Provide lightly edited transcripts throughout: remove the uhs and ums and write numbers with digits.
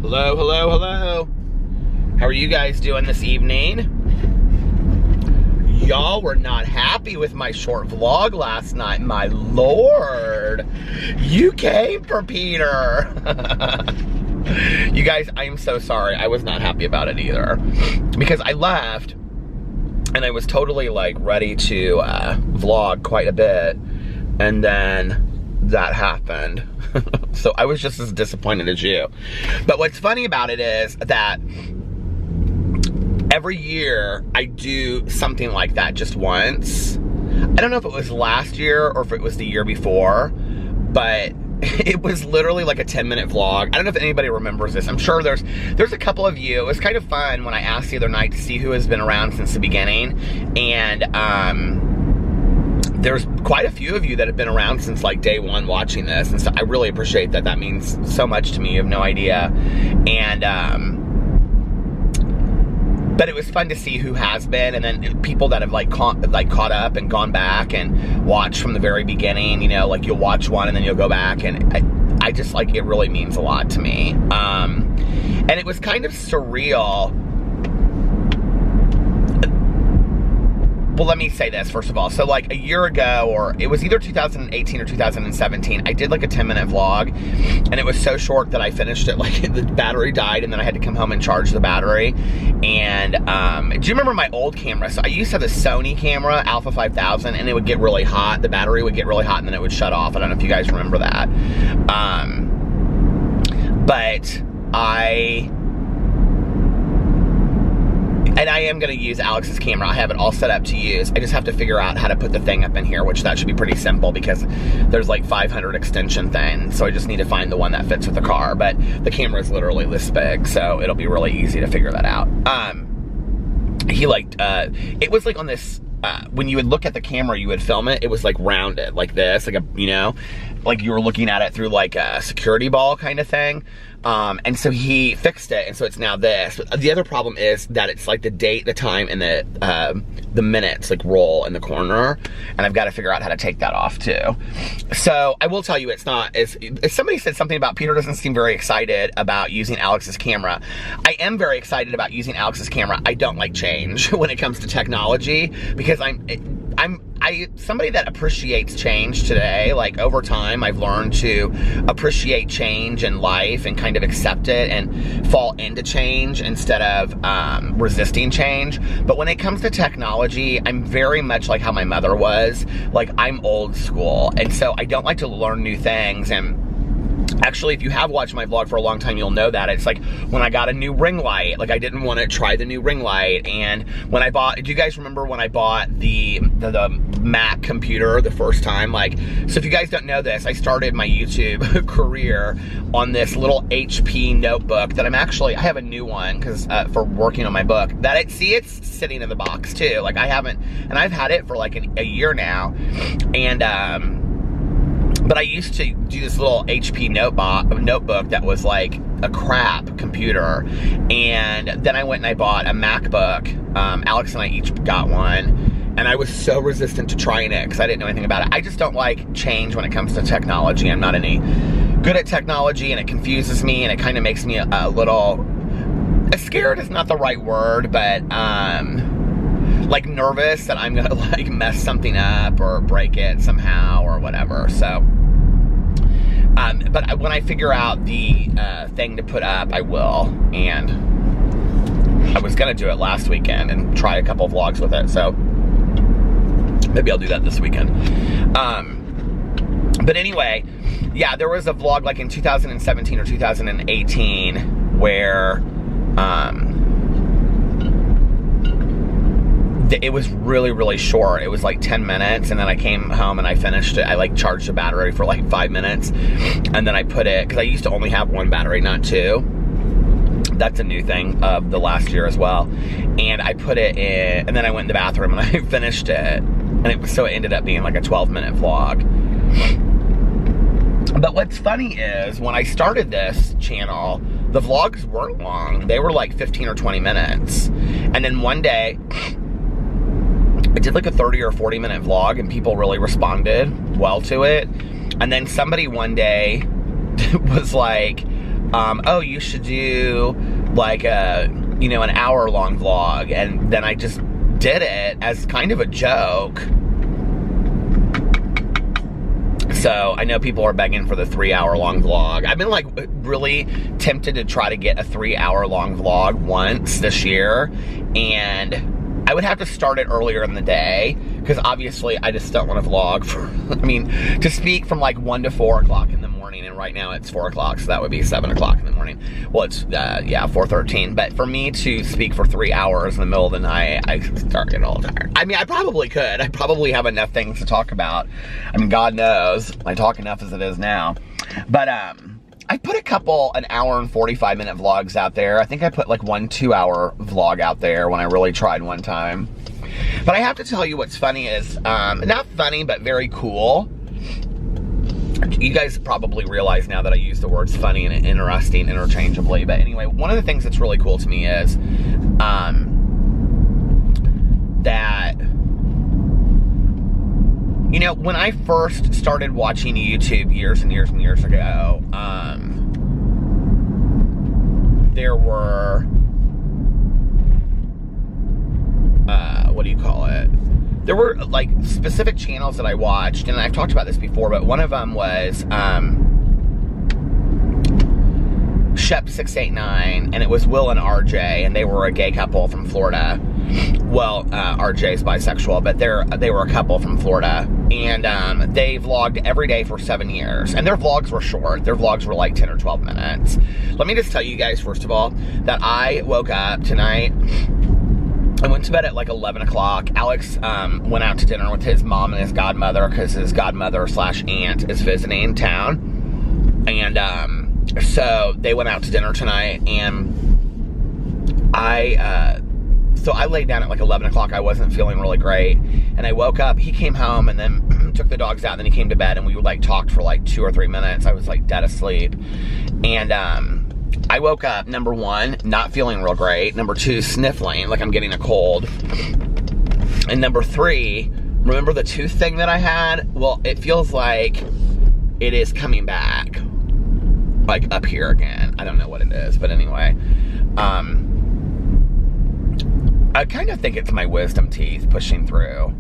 Hello, hello, hello. How are you guys doing this evening? Y'all were not happy with my short vlog last night, my lord. You came for Peter. You guys, I am so sorry. I was not happy about it either. Because I left and I was totally like ready to vlog quite a bit. And then that happened. So I was just as disappointed as you. But what's funny about it is that every year I do something like that just once. I don't know if it was last year or if it was the year before, but it was literally like a 10-minute vlog. I don't know if anybody remembers this. I'm sure there's a couple of you. It was kind of fun when I asked the other night to see who has been around since the beginning. And there's quite a few of you that have been around since like day one watching this. And so I really appreciate that. That means so much to me. You have no idea. And but it was fun to see who has been, and then people that have like caught up and gone back and watched from the very beginning. You know, like you'll watch one and then you'll go back, and I just like, it really means a lot to me. And it was kind of surreal. Well, let me say this first of all. So like a year ago, or it was either 2018 or 2017, I did like a 10-minute vlog, and it was so short that I finished it, like the battery died, and then I had to come home and charge the battery. And do you remember my old camera? So I used to have a Sony camera, Alpha 5000, and it would get really hot. The battery would get really hot and then it would shut off. I don't know if you guys remember that. But I am going to use Alex's camera. I have it all set up to use. I just have to figure out how to put the thing up in here, which that should be pretty simple because there's like 500 extension things. So I just need to find the one that fits with the car. But the camera is literally this big, so it'll be really easy to figure that out. It was like on this, when you would look at the camera, you would film it, it was like rounded like this, like a, you know, like you were looking at it through like a security ball kind of thing. And so he fixed it, and so it's now this. But the other problem is that it's like the date, the time, and the minutes like roll in the corner, and I've got to figure out how to take that off too. So I will tell you, it's not, as somebody said something about Peter doesn't seem very excited about using Alex's camera. I am very excited about using Alex's camera. I don't like change when it comes to technology, because I'm somebody that appreciates change today. Like over time, I've learned to appreciate change in life and kind of accept it and fall into change instead of resisting change. But when it comes to technology, I'm very much like how my mother was. Like, I'm old school, and so I don't like to learn new things. And actually, if you have watched my vlog for a long time, you'll know that. It's like when I got a new ring light, like I didn't want to try the new ring light. And when I bought, do you guys remember when I bought the Mac computer the first time? Like, so if you guys don't know this, I started my YouTube career on this little HP notebook that I have a new one because for working on my book, that it's sitting in the box too. Like I haven't, and I've had it for like a year now. And, but I used to do this little HP notebook that was like a crap computer. And then I went and I bought a MacBook. Alex and I each got one. And I was so resistant to trying it because I didn't know anything about it. I just don't like change when it comes to technology. I'm not any good at technology, and it confuses me, and it kind of makes me a little, scared is not the right word, but like nervous that I'm gonna like mess something up or break it somehow or whatever. So but when I figure out the thing to put up, I will. And I was gonna do it last weekend and try a couple vlogs with it, so maybe I'll do that this weekend. But anyway, yeah, there was a vlog like in 2017 or 2018 where it was really, really short. It was like 10 minutes, and then I came home and I finished it. I like charged the battery for like 5 minutes, and then I put it, because I used to only have one battery, not two. That's a new thing of the last year as well. And I put it in, and then I went in the bathroom and I finished it. And it ended up being like a 12-minute vlog. But what's funny is when I started this channel, the vlogs weren't long. They were like 15 or 20 minutes. And then one day, I did like a 30 or 40 minute vlog, and people really responded well to it. And then somebody one day was like, oh, you should do like a, you know, an hour-long vlog. And then I just did it as kind of a joke. So I know people are begging for the 3-hour-long vlog. I've been like really tempted to try to get a 3-hour-long vlog once this year, and I would have to start it earlier in the day, because obviously I just don't want to vlog for, I mean, to speak from like 1 to 4 o'clock in the morning, and right now it's 4 o'clock, so that would be 7 o'clock in the morning. Well, it's, yeah, 4:13, but for me to speak for 3 hours in the middle of the night, I start getting all tired. I mean, I probably could. I probably have enough things to talk about. I mean, God knows, I talk enough as it is now. But, I put a couple, an hour and 45-minute vlogs out there. I think I put like 1 2-hour vlog out there when I really tried one time. But I have to tell you what's funny is, not funny, but very cool. You guys probably realize now that I use the words funny and interesting interchangeably. But anyway, one of the things that's really cool to me is that, you know, when I first started watching YouTube years and years and years ago, there were, what do you call it? There were like specific channels that I watched, and I've talked about this before, but one of them was Shep689, and it was Will and RJ, and they were a gay couple from Florida. Well, RJ's bisexual, but they were a couple from Florida, and they vlogged every day for 7 years, and their vlogs were short. Their vlogs were like 10 or 12 minutes. Let me just tell you guys, first of all, that I woke up tonight, I went to bed at like 11 o'clock. Alex went out to dinner with his mom and his godmother, because his godmother / aunt is visiting town. And so they went out to dinner tonight, and so I laid down at like 11 o'clock. I wasn't feeling really great. And I woke up, he came home, and then took the dogs out, and then he came to bed, and we like talked for like 2 or 3 minutes. I was like dead asleep. And I woke up, number 1, not feeling real great. Number 2, sniffling, like I'm getting a cold. And number 3, remember the tooth thing that I had? Well, it feels like it is coming back. Like up here again. I don't know what it is, but anyway. I kind of think it's my wisdom teeth pushing through.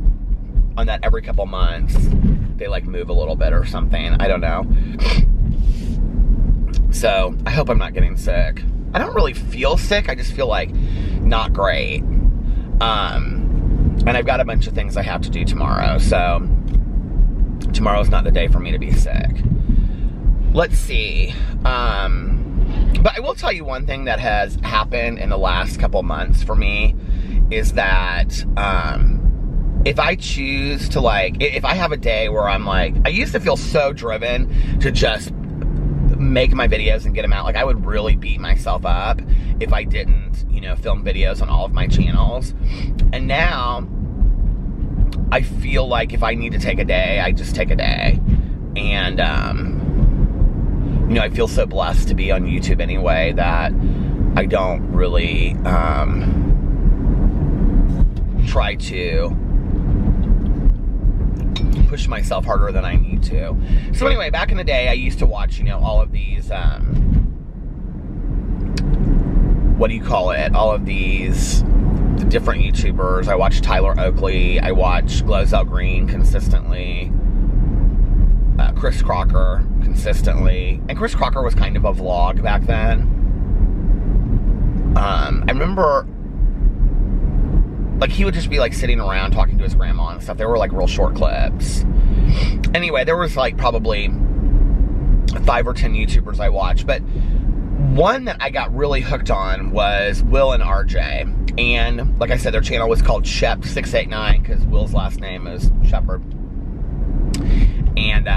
On that every couple months, they like move a little bit or something. I don't know. So, I hope I'm not getting sick. I don't really feel sick, I just feel like not great. And I've got a bunch of things I have to do tomorrow, so tomorrow's not the day for me to be sick. Let's see. But I will tell you one thing that has happened in the last couple months for me is that if I choose to like, if I have a day where I'm like, I used to feel so driven to just make my videos and get them out. Like, I would really beat myself up if I didn't, you know, film videos on all of my channels. And now I feel like if I need to take a day, I just take a day. And, you know, I feel so blessed to be on YouTube anyway that I don't really try to push myself harder than I need to. So anyway, back in the day, I used to watch, you know, all of these, what do you call it? All of these different YouTubers. I watched Tyler Oakley. I watched Glozell Green consistently. Chris Crocker consistently. And Chris Crocker was kind of a vlog back then. I remember, like, he would just be like sitting around talking to his grandma and stuff. They were like real short clips. Anyway, there was like probably 5 or 10 YouTubers I watched, but one that I got really hooked on was Will and RJ. And like I said, their channel was called Shep689 because Will's last name is Shepherd. And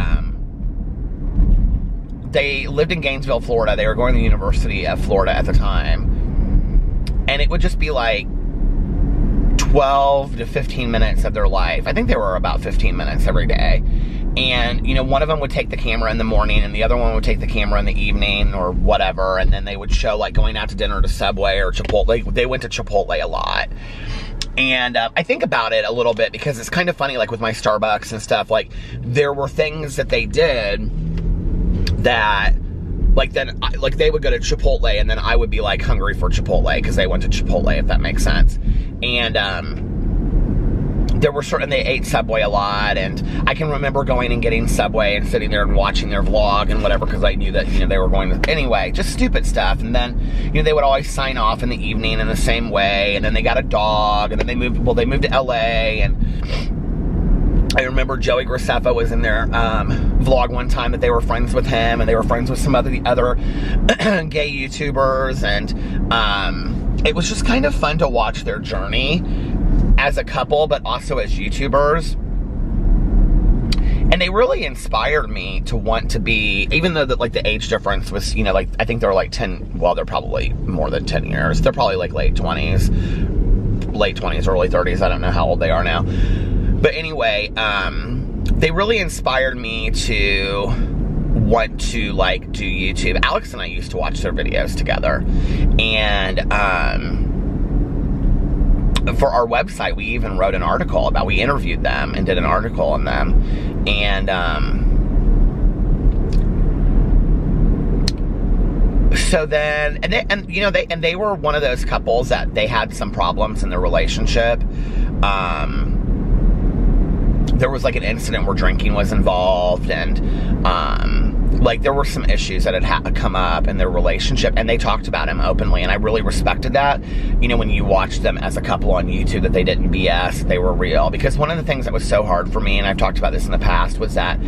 they lived in Gainesville, Florida. They were going to the University of Florida at the time. And it would just be like 12 to 15 minutes of their life. I think they were about 15 minutes every day. And, you know, one of them would take the camera in the morning and the other one would take the camera in the evening or whatever. And then they would show, like, going out to dinner to Subway or Chipotle. They went to Chipotle a lot. And I think about it a little bit because it's kind of funny, like with my Starbucks and stuff. Like, there were things that they did that like then like they would go to Chipotle and then I would be like hungry for Chipotle because they went to Chipotle, if that makes sense. And there were certain, they ate Subway a lot, and I can remember going and getting Subway and sitting there and watching their vlog and whatever, because I knew that, you know, they were going to, anyway, just stupid stuff. And then, you know, they would always sign off in the evening in the same way, and then they got a dog, and then they moved to LA, and I remember Joey Graceffa was in their vlog one time that they were friends with him, and they were friends with some other gay YouTubers, and it was just kind of fun to watch their journey as a couple, but also as YouTubers. And they really inspired me to want to be, even though that like the age difference was, you know, like I think they're like 10, well, they're probably more than 10 years. They're probably like late 20s, early 30s. I don't know how old they are now. But anyway, they really inspired me to want to like do YouTube. Alex and I used to watch their videos together. And for our website, we even wrote an article about, we interviewed them and did an article on them. And so then, you know, they were one of those couples that they had some problems in their relationship. There was like an incident where drinking was involved, and like there were some issues that had come up in their relationship, and they talked about him openly, and I really respected that. You know, when you watch them as a couple on YouTube, that they didn't BS, they were real. Because one of the things that was so hard for me, and I've talked about this in the past, was that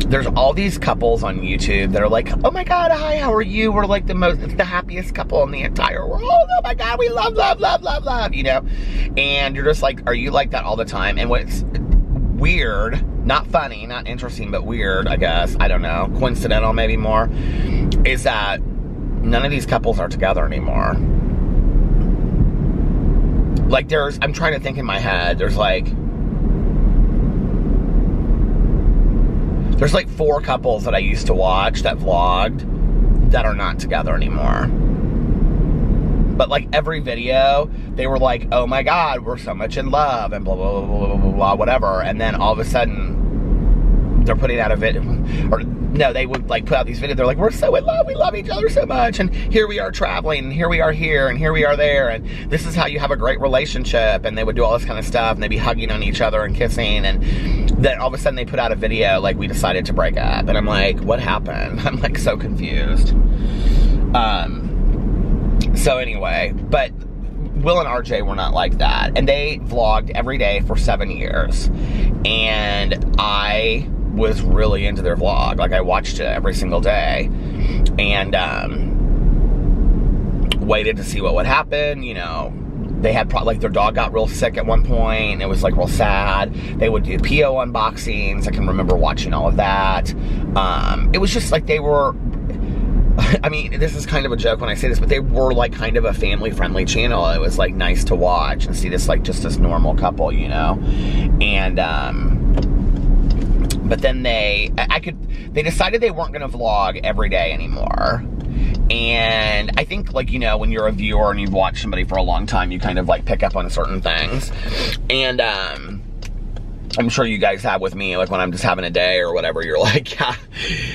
there's all these couples on YouTube that are like, oh my God, hi, how are you? We're like the happiest couple in the entire world. Oh my God, we love, love, love, love, love, you know? And you're just like, are you like that all the time? And what's weird, not funny, not interesting, but weird, I guess, I don't know, coincidental maybe more, is that none of these couples are together anymore. Like I'm trying to think in my head, there's like 4 couples that I used to watch that vlogged that are not together anymore. But like every video, they were like, oh my God, we're so much in love, and blah, blah, blah, blah, blah, blah, whatever. And then all of a sudden, they're putting out a video, or no, they would like put out these videos. They're like, we're so in love, we love each other so much, and here we are traveling, and here we are here, and here we are there, and this is how you have a great relationship. And they would do all this kind of stuff, and they'd be hugging on each other and kissing, and then all of a sudden they put out a video like, we decided to break up. And I'm like, what happened? I'm like so confused. So anyway, but Will and RJ were not like that. And they vlogged every day for 7 years. And I was really into their vlog. Like, I watched it every single day. And waited to see what would happen. You know, they had, like, their dog got real sick at one point. It was, like, real sad. They would do PO unboxings. I can remember watching all of that. It was just, like, they were... I mean, this is kind of a joke when I say this, but they were like kind of a family-friendly channel. It was like nice to watch and see this like just this normal couple, you know. And but then they decided they weren't going to vlog every day anymore. And I think, like, you know, when you're a viewer and you've watched somebody for a long time, you kind of like pick up on certain things. And I'm sure you guys have with me, like when I'm just having a day or whatever, you're like, yeah,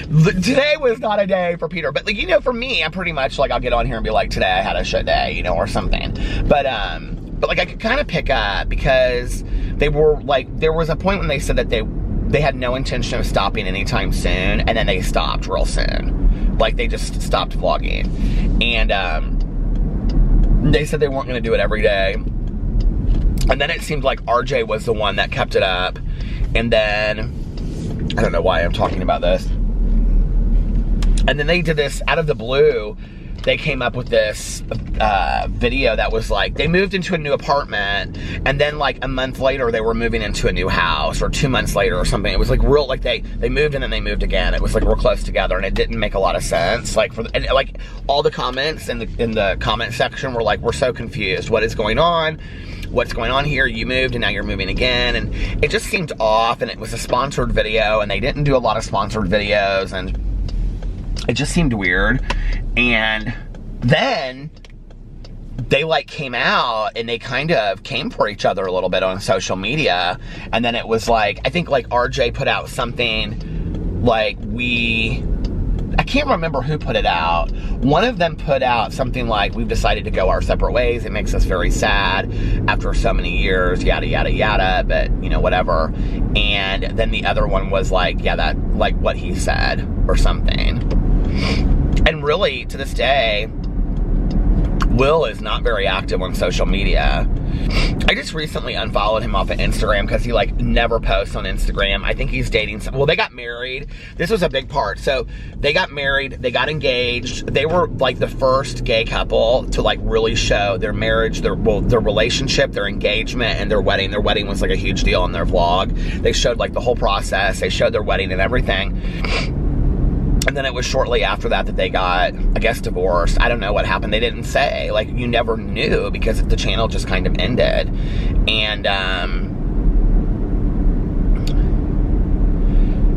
today was not a day for Peter. But like, you know, for me, I'm pretty much like, I'll get on here and be like, today I had a shit day, you know, or something. But like I could kind of pick up, because they were like, there was a point when they said that they had no intention of stopping anytime soon, and then they stopped real soon. Like they just stopped vlogging. And they said they weren't going to do it every day. And then it seemed like RJ was the one that kept it up. And then, I don't know why I'm talking about this. And then they did this out of the blue. They came up with this video that was like, they moved into a new apartment, and then like a month later they were moving into a new house, or 2 months later or something. It was like real, like they moved and then they moved again. It was like real close together, and it didn't make a lot of sense. Like and like all the comments in the comment section were like, we're so confused. What is going on? What's going on here? You moved and now you're moving again. And it just seemed off, and it was a sponsored video, and they didn't do a lot of sponsored videos, and it just seemed weird. And then they like came out and they kind of came for each other a little bit on social media. And then it was like, I think like RJ put out something like, we I can't remember who put it out. One of them put out something like, we've decided to go our separate ways. It makes us very sad after so many years, yada, yada, yada, but, you know, whatever. And then the other one was like, yeah, that, like what he said or something. And really, to this day, Will is not very active on social media. I just recently unfollowed him off of Instagram because he like never posts on Instagram. I think he's dating well, they got married. This was a big part. So they got married, they got engaged. They were like the first gay couple to like really show their marriage, their relationship, their engagement, and their wedding. Their wedding was like a huge deal in their vlog. They showed like the whole process. They showed their wedding and everything. And then it was shortly after that that they got, I guess, divorced. I don't know what happened. They didn't say. Like, you never knew because the channel just kind of ended. And,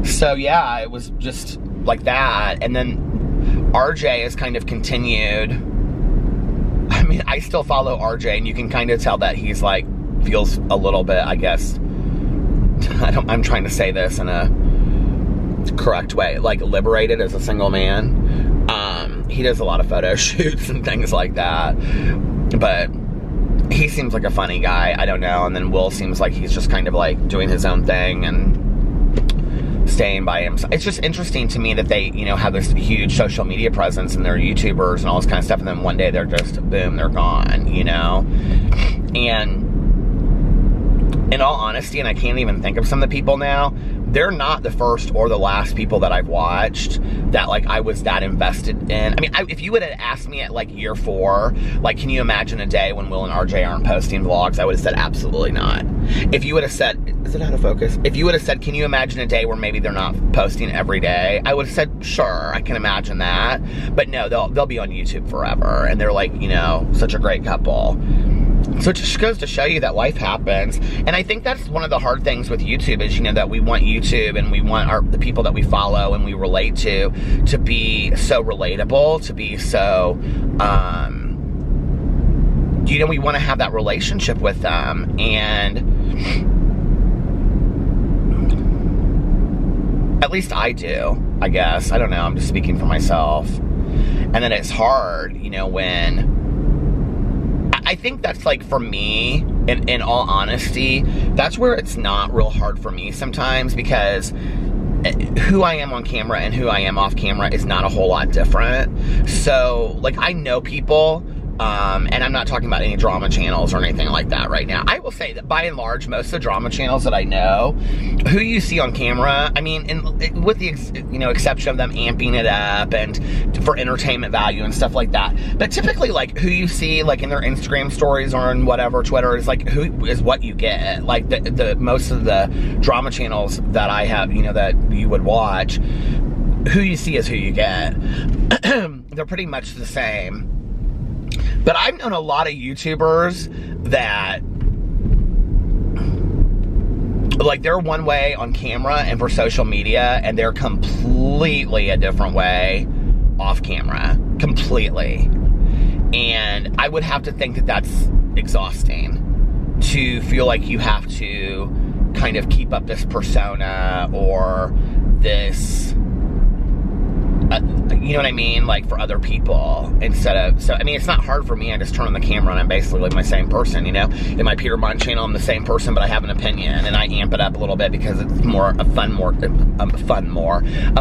so, yeah, it was just like that. And then RJ has kind of continued. I mean, I still follow RJ, and you can kind of tell that he's, like, feels a little bit, I guess, I'm trying to say this in a correct way, like liberated as a single man. He does a lot of photo shoots and things like that, but he seems like a funny guy. I don't know. And then Will seems like he's just kind of like doing his own thing and staying by himself. It's just interesting to me that they, you know, have this huge social media presence and they're YouTubers and all this kind of stuff, and then one day they're just, boom, they're gone, you know? And in all honesty, and I can't even think of some of the people now, they're not the first or the last people that I've watched that, like, I was that invested in. I mean, if you would have asked me at, like, year 4, like, can you imagine a day when Will and RJ aren't posting vlogs, I would have said absolutely not. If you would have said, is it out of focus? If you would have said, can you imagine a day where maybe they're not posting every day, I would have said, sure, I can imagine that. But no, they'll be on YouTube forever, and they're, like, you know, such a great couple. So it just goes to show you that life happens. And I think that's one of the hard things with YouTube is, you know, that we want YouTube and we want the people that we follow and we relate to be so relatable, to be so, you know, we want to have that relationship with them. And at least I do, I guess. I don't know. I'm just speaking for myself. And then it's hard, you know, when I think that's like for me, in all honesty, that's where it's not real hard for me sometimes, because who I am on camera and who I am off camera is not a whole lot different. So, like, I know people, and I'm not talking about any drama channels or anything like that right now. I will say that by and large, most of the drama channels that I know, who you see on camera, I mean, with the exception of them amping it up and for entertainment value and stuff like that, but typically, like, who you see, like, in their Instagram stories or in whatever, Twitter, is like, who is what you get. Like, the most of the drama channels that I have, you know, that you would watch, who you see is who you get. They're pretty much the same. But I've known a lot of YouTubers that, like, they're one way on camera and for social media, and they're completely a different way off camera. Completely. And I would have to think that that's exhausting, to feel like you have to kind of keep up this persona or this, you know what I mean, like, for other people instead of, so, I mean, it's not hard for me. I just turn on the camera and I'm basically like my same person, you know? In my Peter Monn channel, I'm the same person, but I have an opinion, and I amp it up a little bit because it's more a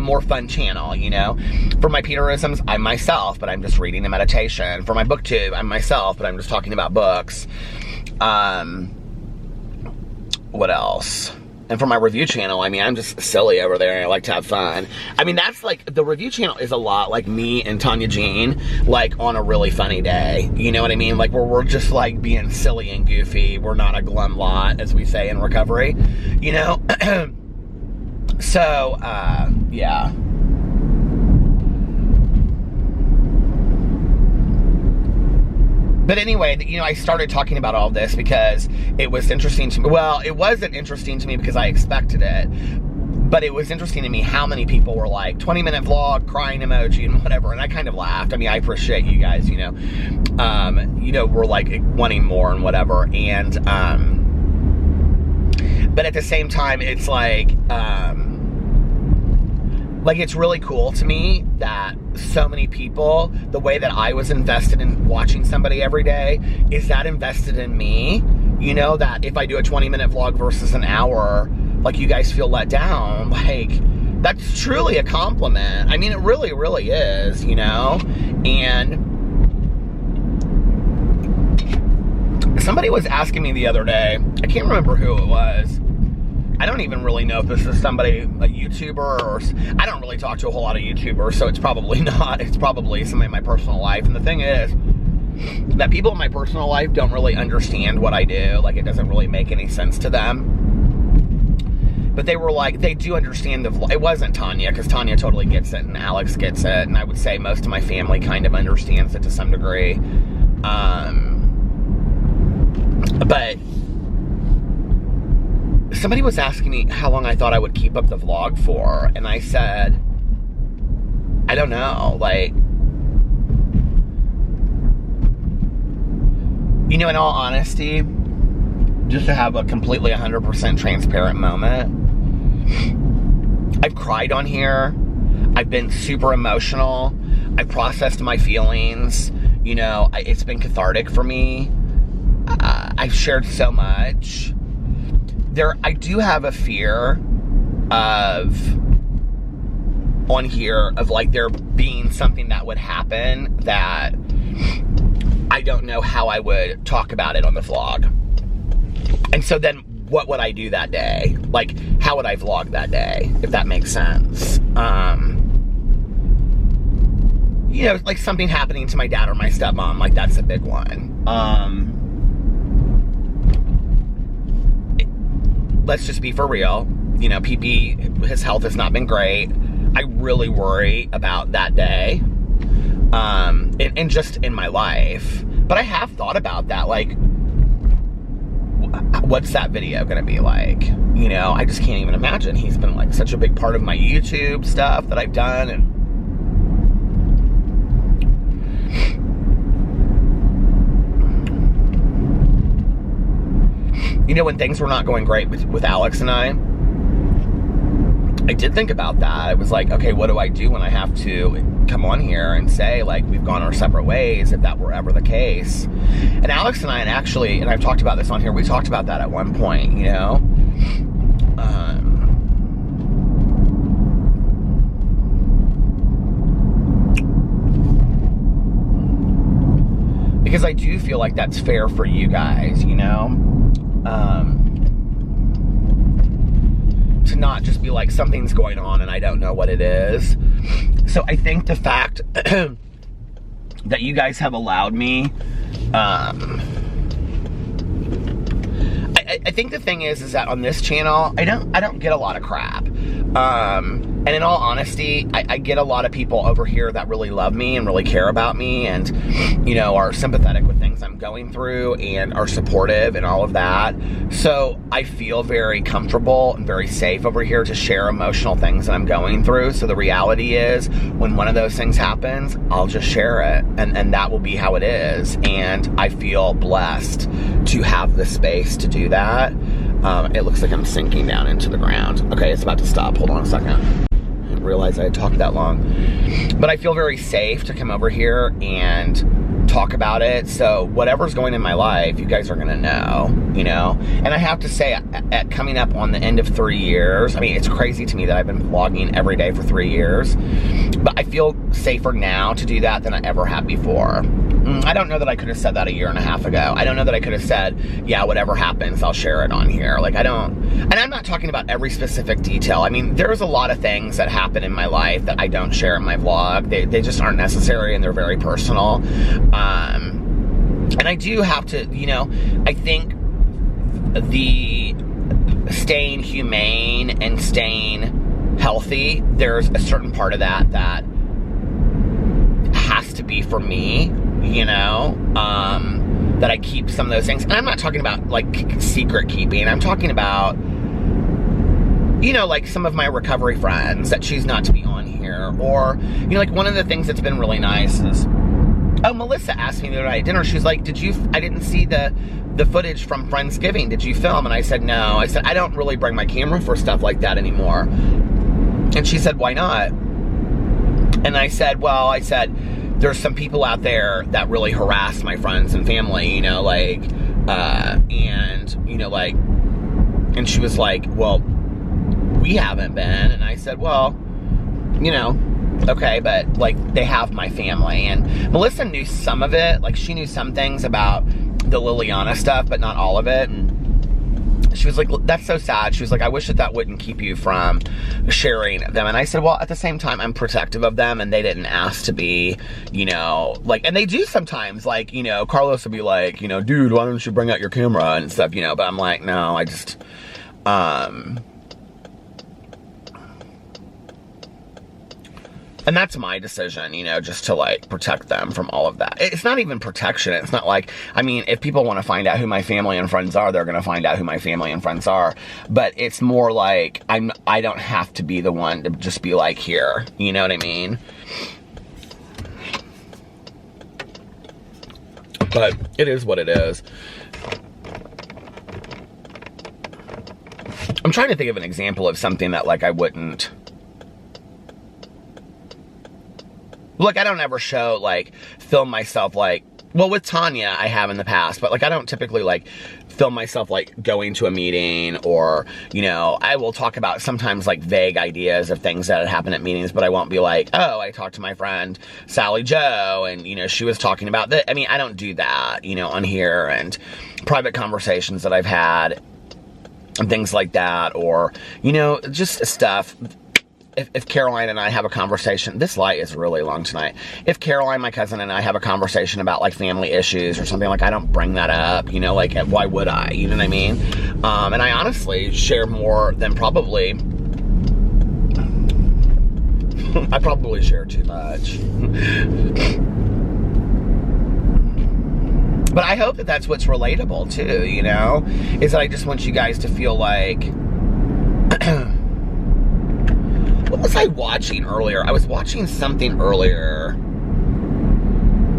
more fun channel, you know? For my Peterisms, I'm myself, but I'm just reading a meditation. For my booktube, I'm myself, but I'm just talking about books. What else? And for my review channel, I mean, I'm just silly over there and I like to have fun. I mean, that's like, the review channel is a lot like me and Tanya Jean, like, on a really funny day. You know what I mean? Like, where we're just like being silly and goofy. We're not a glum lot, as we say in recovery, you know? So, yeah. But anyway, you know, I started talking about all this because it was interesting to me. Well, it wasn't interesting to me because I expected it. But it was interesting to me how many people were like, 20-minute vlog, crying emoji, and whatever. And I kind of laughed. I mean, I appreciate you guys, you know. We're like wanting more and whatever. And, but at the same time, it's like, Like, it's really cool to me that so many people, the way that I was invested in watching somebody every day, is that invested in me. You know, that if I do a 20-minute vlog versus an hour, like, you guys feel let down. Like, that's truly a compliment. I mean, it really, really is, you know? And somebody was asking me the other day, I can't remember who it was. I don't even really know if this is somebody, a YouTuber, or I don't really talk to a whole lot of YouTubers, so it's probably not. It's probably somebody in my personal life. And the thing is that people in my personal life don't really understand what I do. Like, it doesn't really make any sense to them. But they were like, they do understand the vlog. It wasn't Tanya, because Tanya totally gets it, and Alex gets it, and I would say most of my family kind of understands it to some degree. But somebody was asking me how long I thought I would keep up the vlog for, and I said, I don't know, like, you know, in all honesty, just to have a completely 100% transparent moment, I've cried on here, I've been super emotional, I've processed my feelings, you know, it's been cathartic for me, I've shared so much. I do have a fear of, on here, of like there being something that would happen that I don't know how I would talk about it on the vlog. And so then what would I do that day? Like, how would I vlog that day, if that makes sense? You know, like something happening to my dad or my stepmom, like that's a big one. Let's just be for real. You know, PP, his health has not been great. I really worry about that day. And just in my life. But I have thought about that, like, what's that video gonna be like? You know, I just can't even imagine. He's been like such a big part of my YouTube stuff that I've done, and you know, when things were not going great with Alex and I did think about that. I was like, okay, what do I do when I have to come on here and say, like, we've gone our separate ways, if that were ever the case? And Alex and I, and actually, and I've talked about this on here, we talked about that at one point, you know? Because I do feel like that's fair for you guys, you know? To not just be like, something's going on and I don't know what it is. So I think the fact that you guys have allowed me, I think the thing is that on this channel, I don't get a lot of crap. And in all honesty, I get a lot of people over here that really love me and really care about me and, you know, are sympathetic with things I'm going through and are supportive and all of that. So I feel very comfortable and very safe over here to share emotional things that I'm going through. So the reality is, when one of those things happens, I'll just share it, and that will be how it is. And I feel blessed to have the space to do that. It looks like I'm sinking down into the ground. Okay, it's about to stop. Hold on a second. I didn't realize I had talked that long. But I feel very safe to come over here and talk about it. So whatever's going in my life, you guys are gonna know, you know? And I have to say, at coming up on the end of 3 years, I mean, it's crazy to me that I've been vlogging every day for 3 years, but I feel safer now to do that than I ever have before. I don't know that I could have said that a year and a half ago. I don't know that I could have said, yeah, whatever happens, I'll share it on here. Like, I don't, and I'm not talking about every specific detail. I mean, there's a lot of things that happen in my life that I don't share in my vlog. They just aren't necessary, and they're very personal. And I do have to, you know, I think the staying humane and staying healthy, there's a certain part of that that has to be for me, you know, that I keep some of those things. And I'm not talking about, like, secret keeping. I'm talking about, you know, like some of my recovery friends that choose not to be on here. Or, you know, like one of the things that's been really nice is, oh, Melissa asked me the other night at dinner, she's like, I didn't see the footage from Friendsgiving. Did you film? And I said, no. I said, I don't really bring my camera for stuff like that anymore. And she said, why not? And I said, well, there's some people out there that really harass my friends and family, you know, like, and, you know, like, and she was like, well, we haven't been. And I said, well, you know, okay, but, like, they have my family. And Melissa knew some of it. Like, she knew some things about the Liliana stuff, but not all of it. And she was like, that's so sad. She was like, I wish that wouldn't keep you from sharing them. And I said, well, at the same time, I'm protective of them, and they didn't ask to be, you know, like, and they do sometimes, like, you know, Carlos will be like, you know, dude, why don't you bring out your camera and stuff, you know, but I'm like, no, I just, and that's my decision, you know, just to, like, protect them from all of that. It's not even protection. It's not like, I mean, if people want to find out who my family and friends are, they're going to find out who my family and friends are. But it's more like, I don't have to be the one to just be like, here. You know what I mean? But it is what it is. I'm trying to think of an example of something that, like, I wouldn't... Look, I don't ever show, like, film myself, like, well, with Tanya, I have in the past, but, like, I don't typically, like, film myself, like, going to a meeting, or, you know, I will talk about sometimes, like, vague ideas of things that had happened at meetings, but I won't be like, oh, I talked to my friend Sally Joe, and, you know, she was talking about that. I mean, I don't do that, you know, on here, and private conversations that I've had, and things like that, or, you know, just stuff. If Caroline and I have a conversation, this light is really long tonight. If Caroline, my cousin, and I have a conversation about, like, family issues or something, like, I don't bring that up, you know, like, why would I? You know what I mean? And I honestly share more than probably, I probably share too much. But I hope that that's what's relatable too, you know, is that I just want you guys to feel like, what was I watching earlier? I was watching something earlier,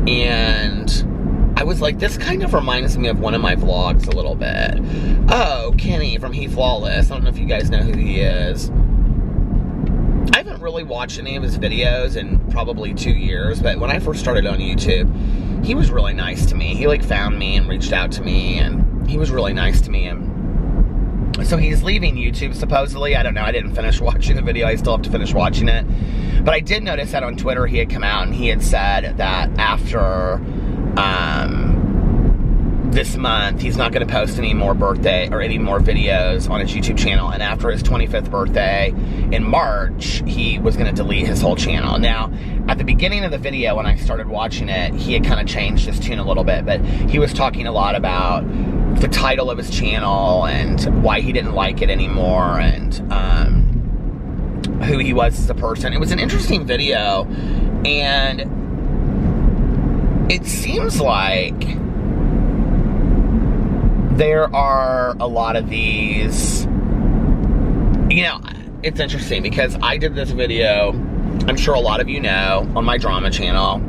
and I was like, this kind of reminds me of one of my vlogs a little bit. Oh, Kenny from He Flawless. I don't know if you guys know who he is. I haven't really watched any of his videos in probably 2 years, but when I first started on YouTube, he was really nice to me. He, like, found me and reached out to me, and he was really nice to me, and so he's leaving YouTube, supposedly. I don't know. I didn't finish watching the video. I still have to finish watching it. But I did notice that on Twitter he had come out and he had said that after this month, he's not going to post any more birthday or any more videos on his YouTube channel. And after his 25th birthday in March, he was going to delete his whole channel. Now, at the beginning of the video, when I started watching it, he had kind of changed his tune a little bit. But he was talking a lot about the title of his channel and why he didn't like it anymore, and who he was as a person. It was an interesting video, and it seems like there are a lot of these, you know, it's interesting because I did this video, I'm sure a lot of you know, on my drama channel.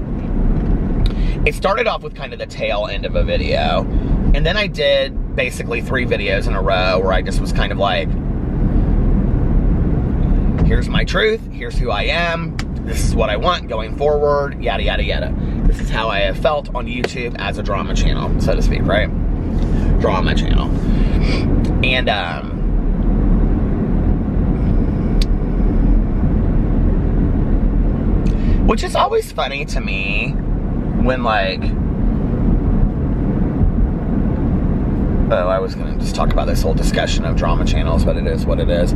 It started off with kind of the tail end of a video, and then I did basically 3 videos in a row where I just was kind of like, here's my truth, here's who I am, this is what I want going forward, yada, yada, yada. This is how I have felt on YouTube as a drama channel, so to speak, right? Drama channel. And, which is always funny to me when, like, oh, I was going to just talk about this whole discussion of drama channels, but it is what it is.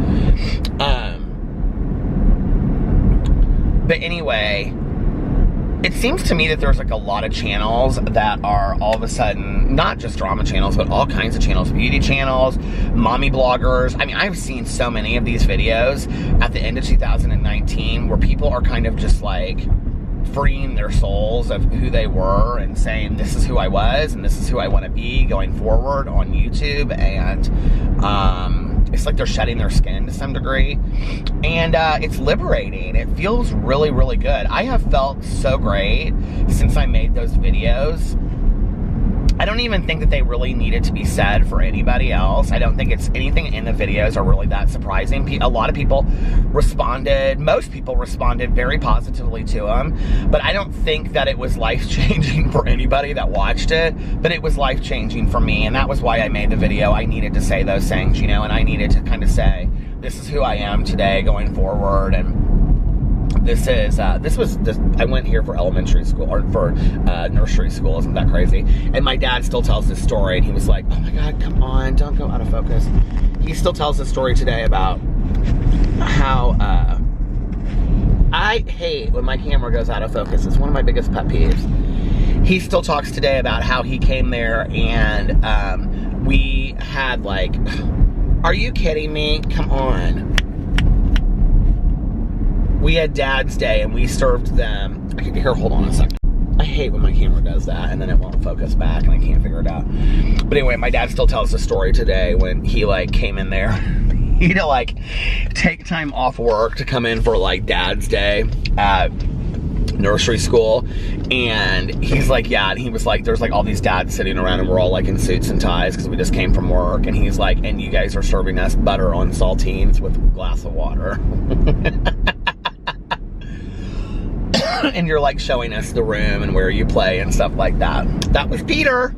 But anyway, it seems to me that there's, like, a lot of channels that are all of a sudden, not just drama channels, but all kinds of channels, beauty channels, mommy bloggers. I mean, I've seen so many of these videos at the end of 2019 where people are kind of just, like, freeing their souls of who they were and saying, this is who I was and this is who I want to be going forward on YouTube. And it's like they're shedding their skin to some degree, and it's liberating. It feels really, really good. I have felt so great since I made those videos. I don't even think that they really needed to be said for anybody else. I don't think it's anything in the videos are really that surprising. A lot of people responded, most people responded very positively to them, but I don't think that it was life-changing for anybody that watched it, but it was life-changing for me, and that was why I made the video. I needed to say those things, you know, and I needed to kind of say, this is who I am today going forward, and I went here for elementary school, or for nursery school, isn't that crazy? And my dad still tells this story, and he was like, oh my God, come on, don't go out of focus. He still tells this story today about how, I hate when my camera goes out of focus. It's one of my biggest pet peeves. He still talks today about how he came there, and we had like, are you kidding me? Come on. We had Dad's Day, and we served them. Here, hold on a second. I hate when my camera does that, and then it won't focus back, and I can't figure it out. But anyway, my dad still tells the story today when he, like, came in there. He had to, like, take time off work to come in for, like, Dad's Day at nursery school. And he's like, yeah, and he was like, there's, like, all these dads sitting around, and we're all, like, in suits and ties because we just came from work. And he's like, and you guys are serving us butter on saltines with a glass of water. And you're like showing us the room and where you play and stuff like that. That was Peter,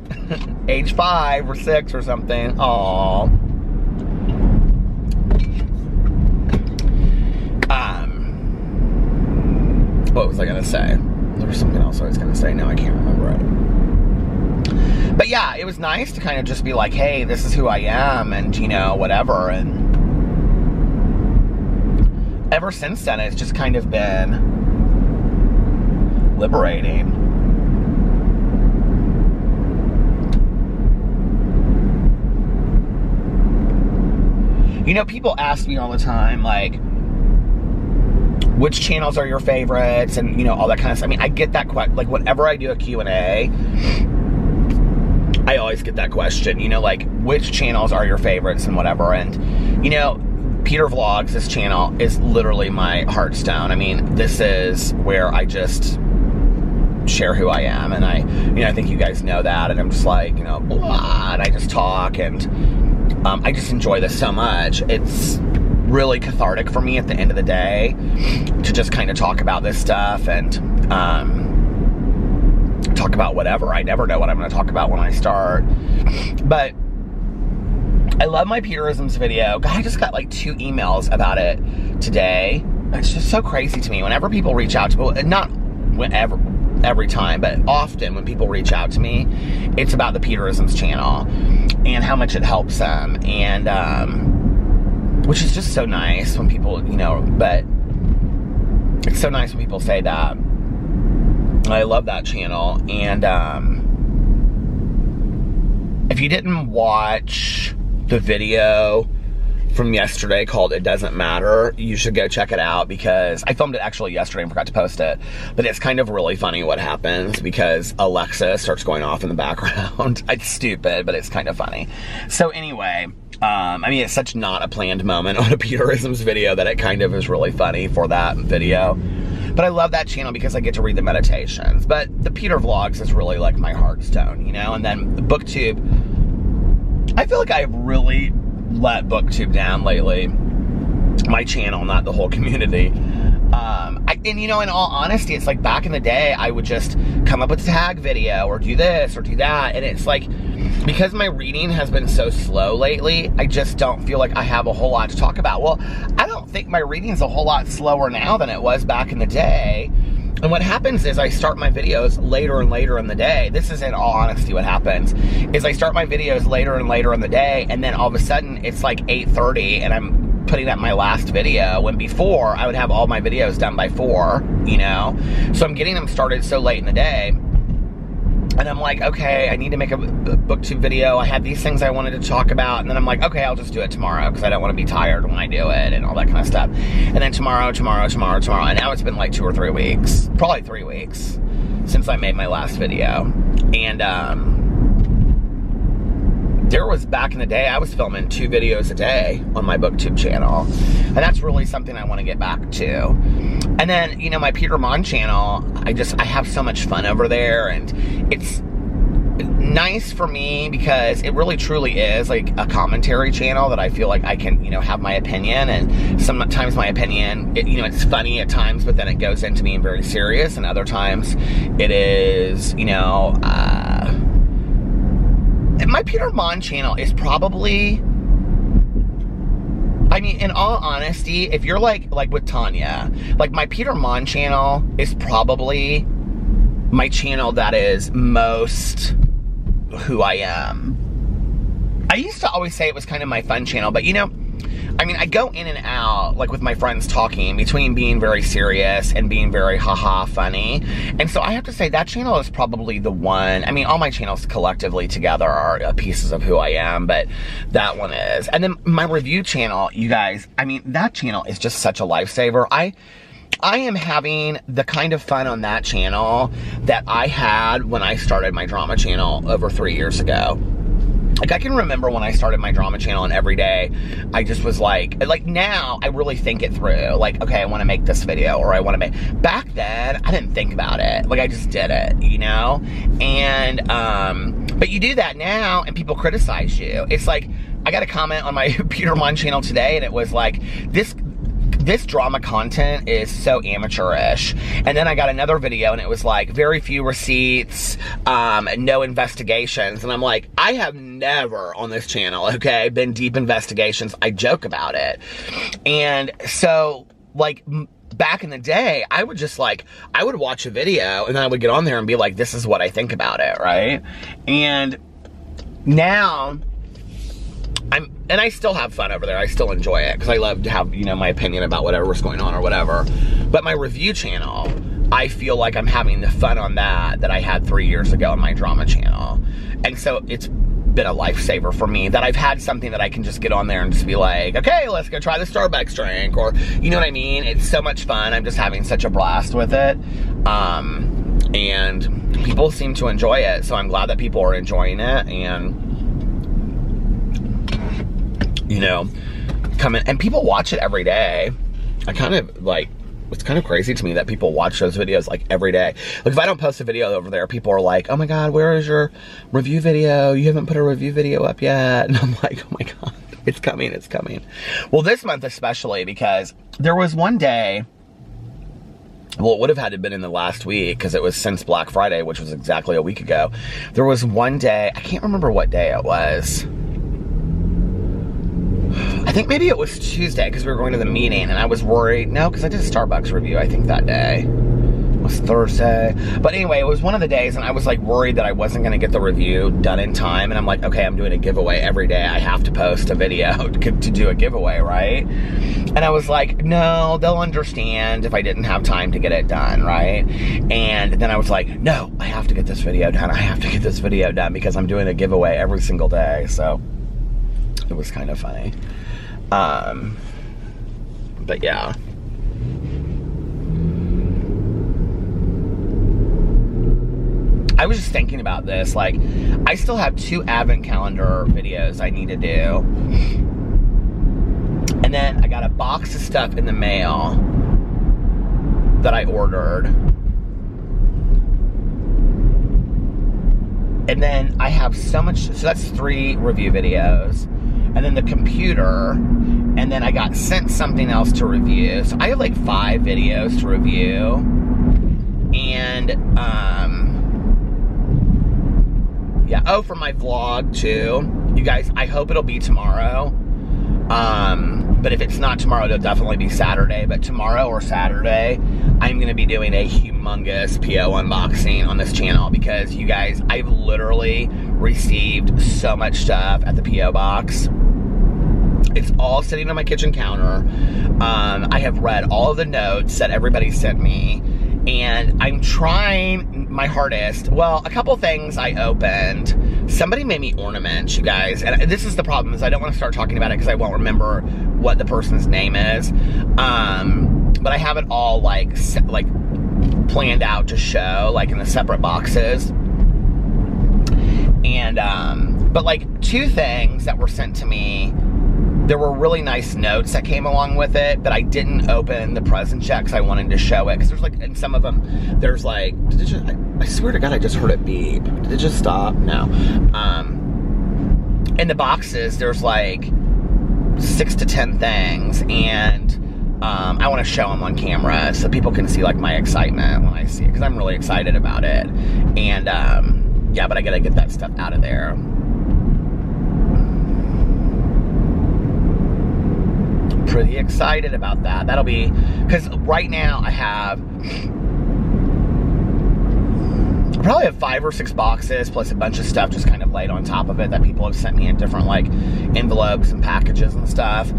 age 5 or 6 or something. Aww. What was I gonna say? There was something else I was gonna say. Now I can't remember it. But yeah, it was nice to kind of just be like, hey, this is who I am, and you know, whatever. And ever since then, it's just kind of been liberating. You know, people ask me all the time, like, which channels are your favorites, and, you know, all that kind of stuff. I mean, I get that question. Like, whenever I do a Q&A, I always get that question, you know, like, which channels are your favorites and whatever. And, you know, Peter Vlogs, this channel, is literally my heartstone. I mean, this is where I just share who I am, and I think you guys know that, and I'm just like, you know, blah, and I just talk, and I just enjoy this so much. It's really cathartic for me at the end of the day to just kind of talk about this stuff and talk about whatever. I never know what I'm going to talk about when I start, but I love my Peterisms video. God, I just got like 2 emails about it today. It's just so crazy to me. Whenever people reach out to me, not whenever, every time, but often when people reach out to me, it's about the Peterisms channel and how much it helps them, and which is just so nice when people, you know, but it's so nice when people say that. I love that channel. And if you didn't watch the video from yesterday called It Doesn't Matter, you should go check it out, because I filmed it actually yesterday and forgot to post it, but it's kind of really funny what happens because Alexa starts going off in the background. It's stupid, but it's kind of funny. So anyway, I mean, it's such not a planned moment on a Peterisms video that it kind of is really funny for that video. But I love that channel because I get to read the meditations. But the Peter Vlogs is really like my heartstone, you know? And then the BookTube, I feel like I've really let BookTube down lately. My channel, not the whole community. And you know, in all honesty, it's like back in the day, I would just come up with a tag video or do this or do that. And it's like, because my reading has been so slow lately, I just don't feel like I have a whole lot to talk about. Well, I don't think my reading's a whole lot slower now than it was back in the day. And what happens is I start my videos later and later in the day. This is in all honesty what happens, is I start my videos later and later in the day, and then all of a sudden it's like 8:30 and I'm putting up my last video, when before I would have all my videos done by 4, you know? So I'm getting them started so late in the day. And I'm like, okay, I need to make a BookTube video. I had these things I wanted to talk about. And then I'm like, okay, I'll just do it tomorrow because I don't want to be tired when I do it and all that kind of stuff. And then tomorrow. And now it's been like 2 or 3 weeks, probably 3 weeks since I made my last video. And there was, back in the day, I was filming 2 videos a day on my BookTube channel. And that's really something I want to get back to. And then, you know, my Monn channel, I have so much fun over there, and nice for me because it really truly is like a commentary channel that I feel like I can, you know, have my opinion, and sometimes my opinion, you know, it's funny at times, but then it goes into being very serious, and other times it is, you know, my Peter Monn channel is probably, I mean, in all honesty, if you're like with Tanya, like my Peter Monn channel is probably my channel that is most who I am. I used to always say it was kind of my fun channel, but you know, I mean, I go in and out, like with my friends talking, between being very serious and being very haha funny. And so I have to say that channel is probably the one. I mean, all my channels collectively together are pieces of who I am, but that one is. And then my review channel, you guys, I mean, that channel is just such a lifesaver. I am having the kind of fun on that channel that I had when I started my drama channel over 3 years ago. Like, I can remember when I started my drama channel, and every day I just was like now I really think it through. Like, okay, I want to make this video, or I want to make, back then I didn't think about it. Like, I just did it, you know? And, but you do that now and people criticize you. It's like, I got a comment on my Peter Monn channel today, and it was like, this drama content is so amateurish. And then I got another video, and it was like, very few receipts, no investigations. And I'm like, I have never on this channel, okay, been deep investigations. I joke about it. And so, like, back in the day, I would just like, I would watch a video, and then I would get on there and be like, this is what I think about it, right? And now, and I still have fun over there. I still enjoy it because I love to have, you know, my opinion about whatever's going on or whatever. But my review channel, I feel like I'm having the fun on that I had 3 years ago on my drama channel. And so it's been a lifesaver for me that I've had something that I can just get on there and just be like, okay, let's go try the Starbucks drink, or, you know what I mean? It's so much fun. I'm just having such a blast with it. And people seem to enjoy it. So I'm glad that people are enjoying it, and you know, come in, and people watch it every day. I kind of like, it's kind of crazy to me that people watch those videos like every day. Like, if I don't post a video over there, people are like, oh my God, where is your review video? You haven't put a review video up yet. And I'm like, oh my God, it's coming, it's coming. Well, this month especially, because there was one day, well, it would have had to have been in the last week because it was since Black Friday, which was exactly a week ago. There was one day, I can't remember what day it was. I think maybe it was Tuesday because we were going to the meeting, and I was worried. No, because I did a Starbucks review, I think, that day. It was Thursday. But anyway, it was one of the days, and I was like worried that I wasn't going to get the review done in time. And I'm like, okay, I'm doing a giveaway every day. I have to post a video to do a giveaway, right? And I was like, no, they'll understand if I didn't have time to get it done, right? And then I was like, no, I have to get this video done. I have to get this video done because I'm doing a giveaway every single day. So it was kind of funny. But yeah. I was just thinking about this, like, I still have 2 advent calendar videos I need to do. And then I got a box of stuff in the mail that I ordered. And then I have so much, so that's 3 review videos. And then the computer, and then I got sent something else to review. So I have like 5 videos to review. And, yeah, oh, for my vlog too. You guys, I hope it'll be tomorrow. But if it's not tomorrow, it'll definitely be Saturday. But tomorrow or Saturday, I'm gonna be doing a humongous PO unboxing on this channel because you guys, I've literally received so much stuff at the PO box. It's all sitting on my kitchen counter. I have read all of the notes that everybody sent me, and I'm trying my hardest. Well, a couple things I opened. Somebody made me ornaments, you guys, and this is the problem, is I don't want to start talking about it because I won't remember what the person's name is. But I have it all like planned out to show, like in the separate boxes. And but like 2 things that were sent to me there were really nice notes that came along with it, but I didn't open the presents yet because I wanted to show it. Because there's like, in some of them, there's like, I swear to God, I just heard it beep. Did it just stop? No. In the boxes, there's like 6 to 10 things, and I want to show them on camera so people can see like my excitement when I see it, because I'm really excited about it. And yeah, but I gotta get that stuff out of there. Pretty excited about that. That'll be, because right now I probably have 5 or 6 boxes plus a bunch of stuff just kind of laid on top of it that people have sent me in different like envelopes and packages and stuff.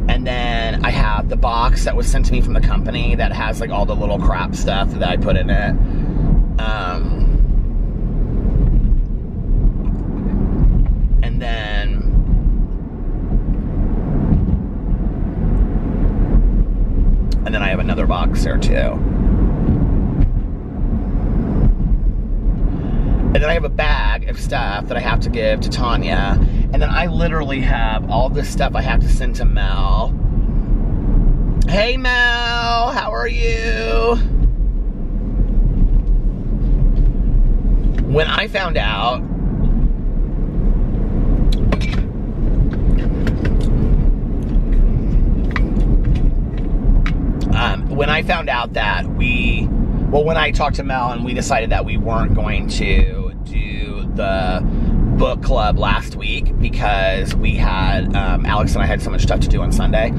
And then I have the box that was sent to me from the company that has like all the little crap stuff that I put in it. And then I have another box there too. And then I have a bag of stuff that I have to give to Tanya. And then I literally have all this stuff I have to send to Mel. Hey Mel, how are you? When I found out that when I talked to Mel and we decided that we weren't going to do the book club last week because we had, Alex and I had so much stuff to do on Sunday,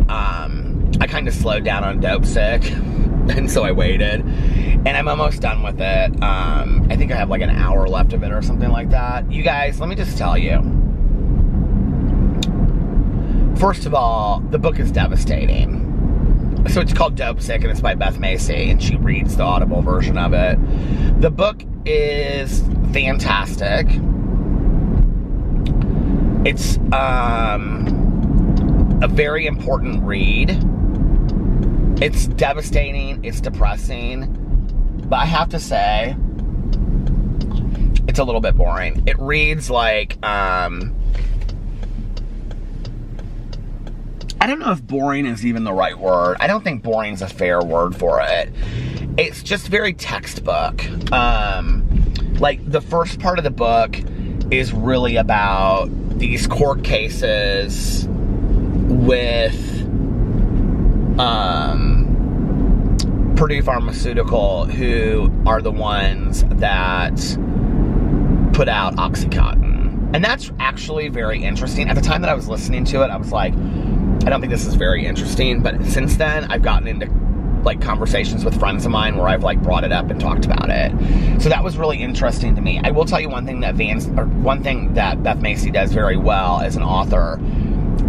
I kind of slowed down on Dope Sick, and so I waited, and I'm almost done with it. I think I have like an hour left of it or something like that. You guys, let me just tell you. First of all, the book is devastating. So it's called Dope Sick, and it's by Beth Macy, and she reads the Audible version of it. The book is fantastic. It's a very important read. It's devastating, it's depressing, but I have to say, it's a little bit boring. It reads like, I don't know if boring is even the right word. I don't think boring is a fair word for it. It's just very textbook. Like, the first part of the book is really about these court cases with Purdue Pharmaceutical, who are the ones that put out OxyContin. And that's actually very interesting. At the time that I was listening to it, I was like, I don't think this is very interesting, but since then I've gotten into like conversations with friends of mine where I've like brought it up and talked about it. So that was really interesting to me. I will tell you one thing that Beth Macy does very well as an author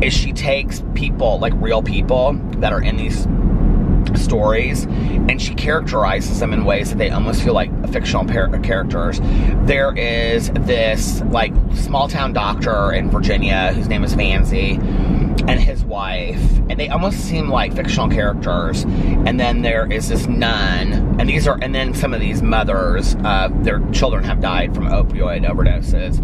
is she takes people, like real people that are in these stories, and she characterizes them in ways that they almost feel like fictional characters. There is this like small town doctor in Virginia whose name is Vanzi, and his wife, and they almost seem like fictional characters. And then there is this nun, and then some of these mothers, their children have died from opioid overdoses,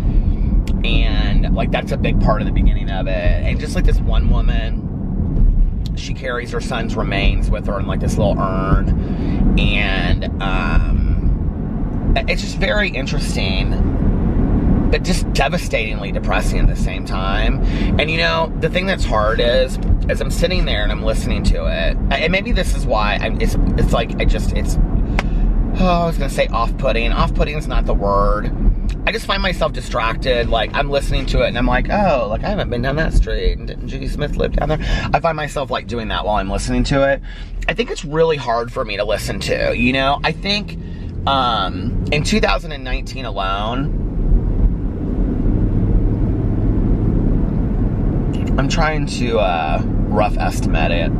and like that's a big part of the beginning of it. And just like this one woman, she carries her son's remains with her in like this little urn, and it's just very interesting, but just devastatingly depressing at the same time. And you know, the thing that's hard is, as I'm sitting there and I'm listening to it, and maybe this is why I was gonna say off-putting. Off-putting is not the word. I just find myself distracted. Like, I'm listening to it and I'm like, oh, like I haven't been down that street, and didn't Judy Smith live down there? I find myself like doing that while I'm listening to it. I think it's really hard for me to listen to, you know? I think in 2019 alone, I'm trying to rough estimate it.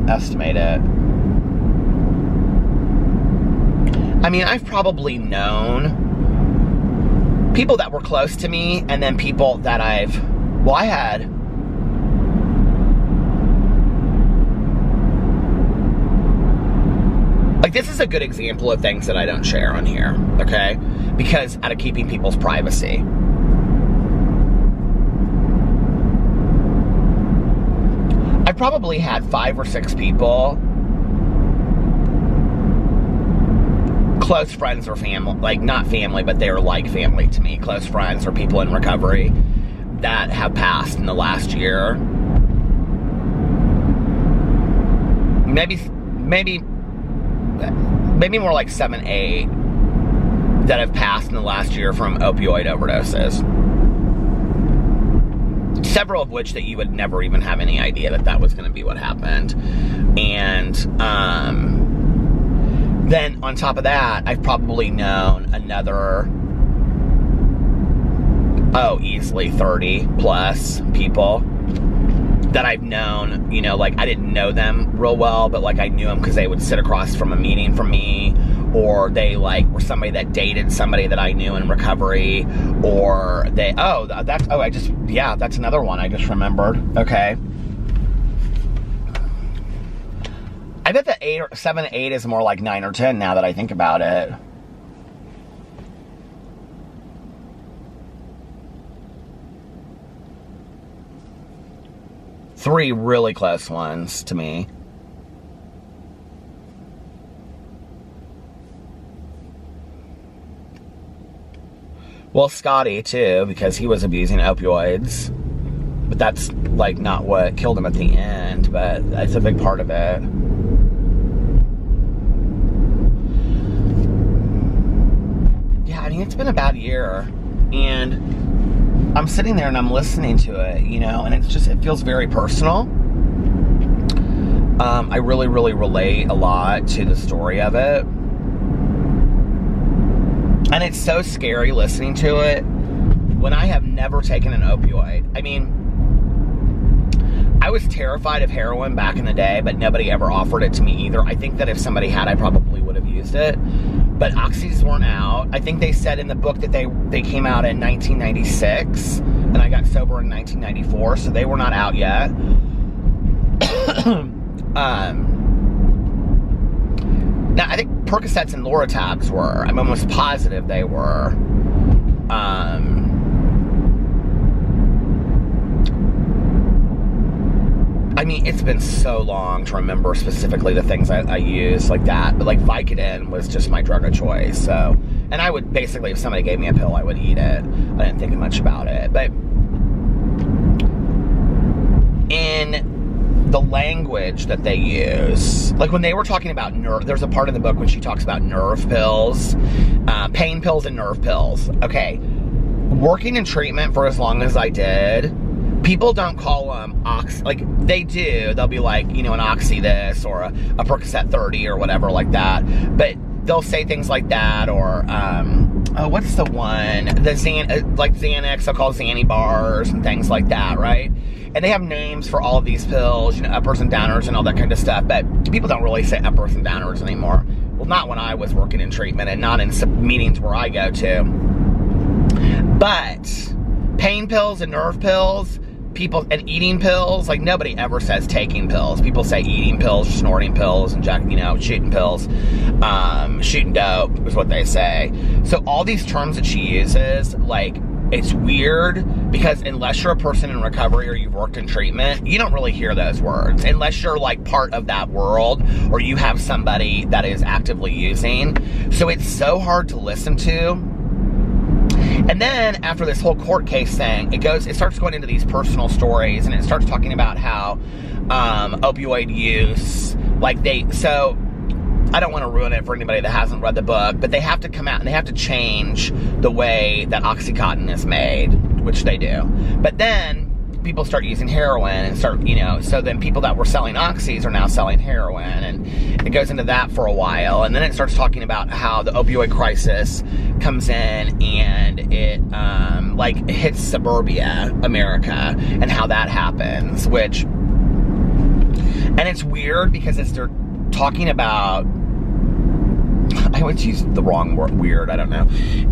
I mean, I've probably known people that were close to me, and then people that I had like, this is a good example of things that I don't share on here, okay? Because out of keeping people's privacy. probably had 5 or 6 people, close friends or family, like not family, but they're like family to me, close friends or people in recovery that have passed in the last year. Maybe more like 7, 8 that have passed in the last year from opioid overdoses. Several of which that you would never even have any idea that was going to be what happened. And then on top of that, I've probably known another, easily 30 plus people that I've known, you know, like I didn't know them real well, but like I knew them because they would sit across from a meeting from me, or they like were somebody that dated somebody that I knew in recovery, or they, that's another one I just remembered. Okay. I bet that 7, 8 is more like 9 or 10 now that I think about it. Three really close ones to me. Well, Scotty too, because he was abusing opioids. But that's like not what killed him at the end, but that's a big part of it. Yeah, I mean, it's been a bad year, and I'm sitting there and I'm listening to it, you know, and it feels very personal. I really, really relate a lot to the story of it. And it's so scary listening to it when I have never taken an opioid. I mean, I was terrified of heroin back in the day, but nobody ever offered it to me either. I think that if somebody had, I probably would have used it. But oxys weren't out. I think they said in the book that they came out in 1996, and I got sober in 1994, so they were not out yet. Now, I think Percocets and Loratabs were. I'm almost positive they were. I mean, it's been so long to remember specifically the things I used like that. But like Vicodin was just my drug of choice. So, and I would basically, if somebody gave me a pill, I would eat it. I didn't think much about it. But in the language that they use, like when they were talking about nerve, there's a part in the book when she talks about nerve pills, pain pills and nerve pills. Okay, working in treatment for as long as I did, people don't call them like they do. They'll be like, you know, an Oxy this or a Percocet 30 or whatever like that. But they'll say things like that, or what's the one? Like Xanax, they'll call Xanny bars and things like that, right? And they have names for all of these pills, you know, uppers and downers and all that kind of stuff. But people don't really say uppers and downers anymore. Well, not when I was working in treatment and not in some meetings where I go to. But pain pills and nerve pills, people, and eating pills, like nobody ever says taking pills. People say eating pills, snorting pills, and shooting pills. Shooting dope is what they say. So all these terms that she uses, like, it's weird because unless you're a person in recovery or you've worked in treatment, you don't really hear those words. Unless you're like part of that world or you have somebody that is actively using. So it's so hard to listen to. And then after this whole court case thing, it starts going into these personal stories, and it starts talking about how opioid use, so I don't want to ruin it for anybody that hasn't read the book, but they have to come out and they have to change the way that OxyContin is made, which they do. But then people start using heroin and so then people that were selling oxys are now selling heroin, and it goes into that for a while. And then it starts talking about how the opioid crisis comes in and it hits suburbia America and how that happens, and it's weird because they're talking about, I would use the wrong word, weird, I don't know.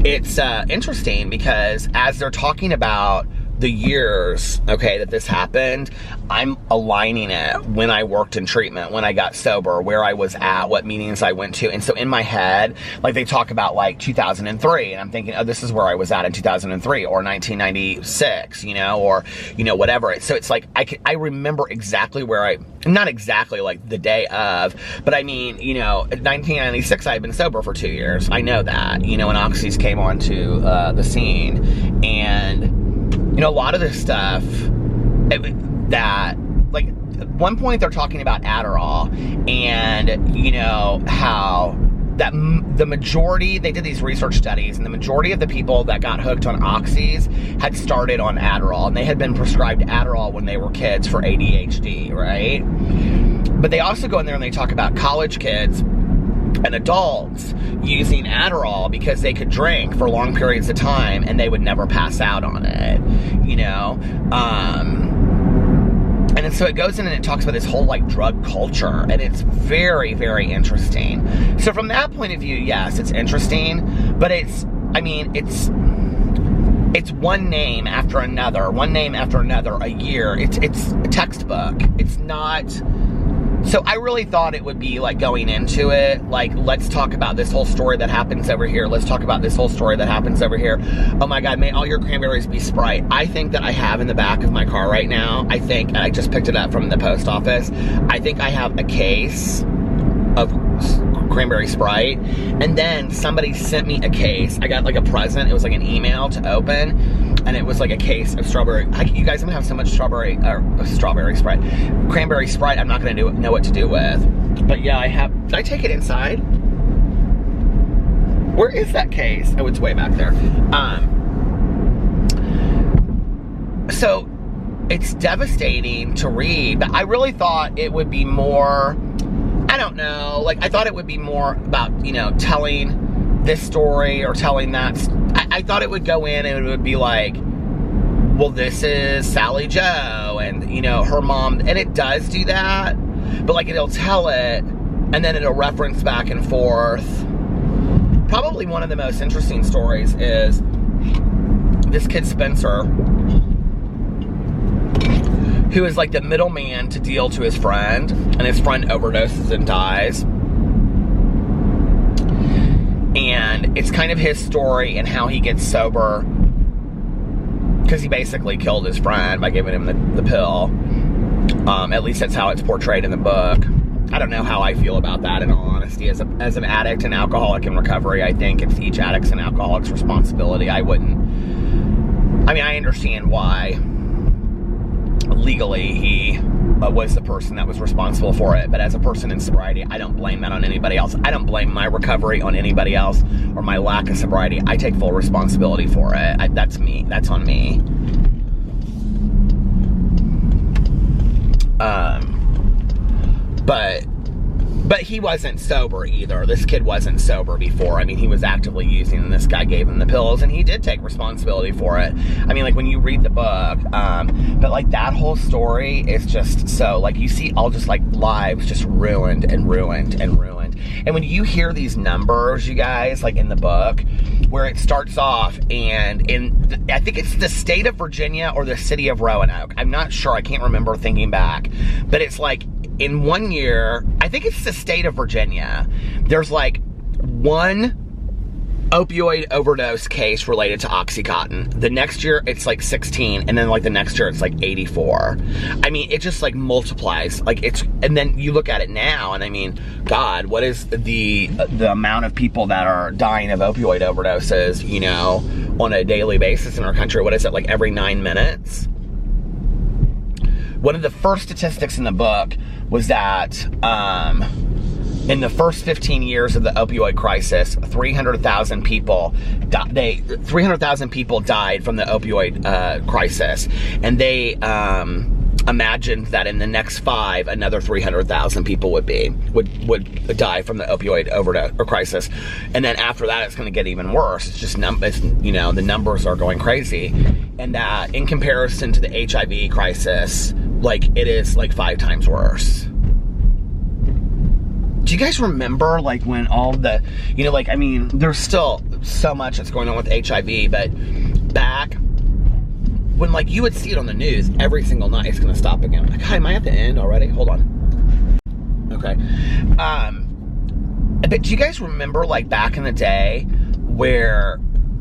It's interesting because as they're talking about the years, okay, that this happened, I'm aligning it when I worked in treatment, when I got sober, where I was at, what meetings I went to. And so in my head, like they talk about like 2003, and I'm thinking, oh, this is where I was at in 2003 or 1996, you know, or, you know, whatever. So it's like, I remember exactly where not exactly like the day of, but I mean, you know, in 1996, I had been sober for 2 years. I know that, you know, when oxys came onto the scene. And, you know, a lot of this stuff that, like, at one point they're talking about Adderall, and, you know, how that the majority, they did these research studies, and the majority of the people that got hooked on oxys had started on Adderall, and they had been prescribed Adderall when they were kids for ADHD, right? But they also go in there and they talk about college kids and adults using Adderall because they could drink for long periods of time and they would never pass out on it, you know? And so it goes in and it talks about this whole like drug culture, and it's very, very interesting. So from that point of view, yes, it's interesting, but it's one name after another a year. It's a textbook. It's not. So I really thought it would be like going into it, like, let's talk about this whole story that happens over here. Let's talk about this whole story that happens over here. Oh my God, may all your cranberries be Sprite. I think that I have in the back of my car right now, and I just picked it up from the post office, I think I have a case of cranberry Sprite, and then somebody sent me a case. I got like a present. It was like an email to open, and it was like a case of strawberry. You guys, I'm gonna have so much strawberry Sprite, cranberry Sprite, I'm not gonna know what to do with. But yeah, I have. Did I take it inside? Where is that case? Oh, it's way back there. So it's devastating to read, but I really thought it would be more, I don't know, like I thought it would be more about, you know, telling this story or telling that. I thought it would go in and it would be like, well, this is Sally Joe and, you know, her mom, and it does do that, but like it'll tell it and then it'll reference back and forth. Probably one of the most interesting stories is this kid Spencer, who is like the middleman to deal to his friend, and his friend overdoses and dies. And it's kind of his story and how he gets sober, because he basically killed his friend by giving him the pill. At least that's how it's portrayed in the book. I don't know how I feel about that, in all honesty. As an addict and alcoholic in recovery, I think it's each addict's and alcoholic's responsibility. I understand why legally he was the person that was responsible for it, but as a person in sobriety, I don't blame that on anybody else. I don't blame my recovery on anybody else or my lack of sobriety. I take full responsibility for it. That's me. That's on me. But he wasn't sober either. This kid wasn't sober before. I mean, he was actively using, and this guy gave him the pills, and he did take responsibility for it. I mean, like, when you read the book, but, like, that whole story is just so, like, you see all just, like, lives just ruined and ruined and ruined. And when you hear these numbers, you guys, like, in the book, where it starts off, and I think it's the state of Virginia or the city of Roanoke. I'm not sure. I can't remember thinking back. But it's, like, in 1 year, I think it's the state of Virginia, there's like one opioid overdose case related to Oxycontin. The next year, it's like 16, and then like the next year, it's like 84. I mean, it just like multiplies. Like and then you look at it now, and I mean, God, what is the amount of people that are dying of opioid overdoses, you know, on a daily basis in our country? What is it, like every 9 minutes? One of the first statistics in the book was that in the first 15 years of the opioid crisis, 300,000 people died from the opioid crisis, and they imagined that in the next 5, another 300,000 people would die from the opioid overdose or crisis, and then after that, it's going to get even worse. It's just you know, the numbers are going crazy, and that in comparison to the HIV crisis, like, it is like 5 times worse. Do you guys remember, like, when all the, you know, like, I mean, there's still so much that's going on with HIV, but back when like you would see it on the news every single night, it's gonna stop again. Like, hi, am I at the end already? Hold on. Okay. But do you guys remember like back in the day where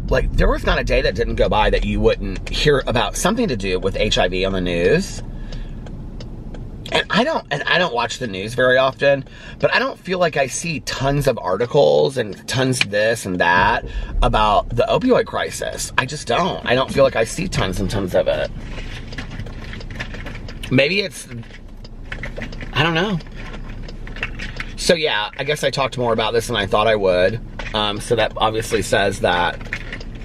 like there was not a day that didn't go by that you wouldn't hear about something to do with HIV on the news? And I don't watch the news very often, but I don't feel like I see tons of articles and tons of this and that about the opioid crisis. I just don't. I don't feel like I see tons and tons of it. Maybe it's, I don't know. So yeah, I guess I talked more about this than I thought I would. So that obviously says that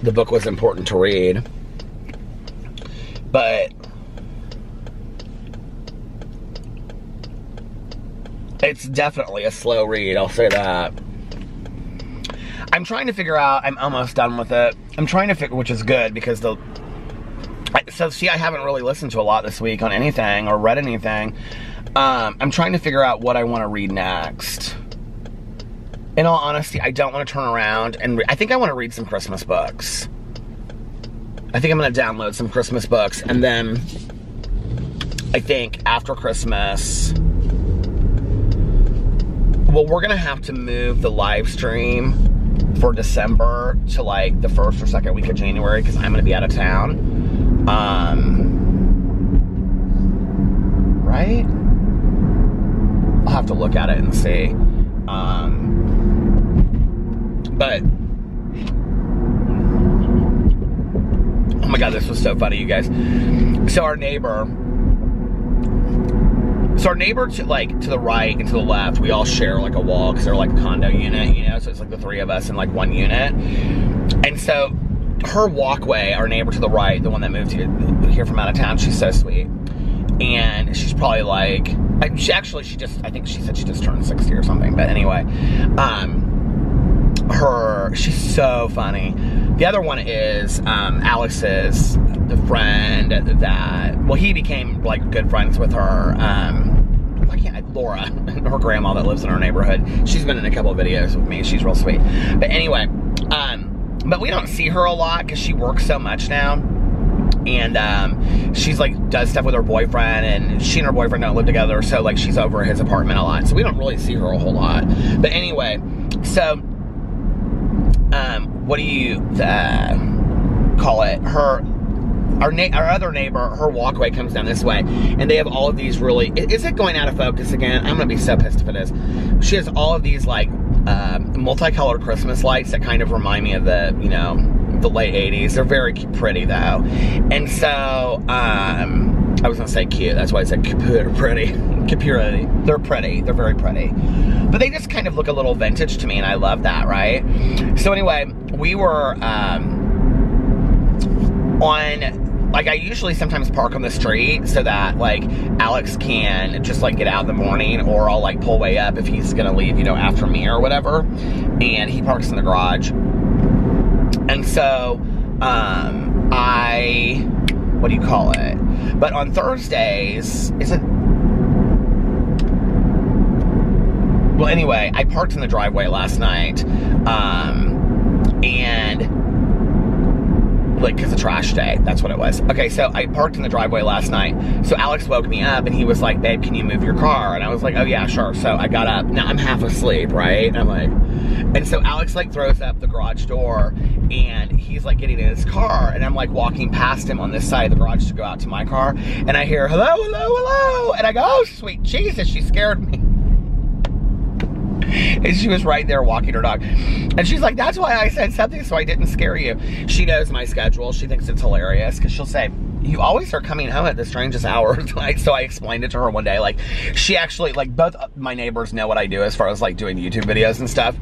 the book was important to read. But it's definitely a slow read, I'll say that. I'm trying to figure out, I'm almost done with it. I'm trying to figure, which is good because so see, I haven't really listened to a lot this week on anything or read anything. I'm trying to figure out what I want to read next. In all honesty, I don't want to turn around and I think I want to read some Christmas books. I think I'm going to download some Christmas books, and then I think after Christmas, well, we're going to have to move the live stream for December to like the 1st or 2nd week of January because I'm going to be out of town. Right? I'll have to look at it and see. But oh my God, this was so funny, you guys. So our neighbor to the right and to the left, we all share like a wall because they're like a condo unit, you know, so it's like the 3 of us in like one unit. And so her walkway, our neighbor to the right, the one that moved here from out of town, she's so sweet. And she's probably like, I think she said she just turned 60 or something, but anyway, she's so funny. The other one is Alex's, the friend that, well, he became like good friends with her, Laura, her grandma that lives in our neighborhood. She's been in a couple of videos with me. She's real sweet. But anyway, but we don't see her a lot because she works so much now. And she's like does stuff with her boyfriend, and she and her boyfriend don't live together, so like she's over at his apartment a lot. So we don't really see her a whole lot. But anyway, so what do you call it? Our other neighbor, her walkway comes down this way, and they have all of these really, is it going out of focus again? I'm gonna be so pissed if it is. She has all of these like multicolored Christmas lights that kind of remind me of the, you know, the late 80s. They're very pretty though. And so I was gonna say cute, that's why I said pretty. They're pretty, they're very pretty, but they just kind of look a little vintage to me, and I love that, right? So anyway, we were I usually sometimes park on the street so that like Alex can just like get out in the morning, or I'll like pull way up if he's gonna leave, you know, after me or whatever, and he parks in the garage. And so what do you call it? But on Thursdays, well, anyway, I parked in the driveway last night, and like, because of trash day, that's what it was. Okay, so I parked in the driveway last night. So Alex woke me up and he was like, babe, can you move your car? And I was like, oh yeah, sure. So I got up. Now I'm half asleep, right? And I'm like, and so Alex like throws up the garage door, and he's like getting in his car, and I'm like walking past him on this side of the garage to go out to my car, and I hear, hello, hello, hello. And I go, oh, sweet Jesus, she scared me. And she was right there walking her dog. And she's like, that's why I said something so I didn't scare you. She knows my schedule. She thinks it's hilarious because she'll say, you always are coming home at the strangest hours. So I explained it to her one day. Like, she actually, like, both my neighbors know what I do as far as like doing YouTube videos and stuff.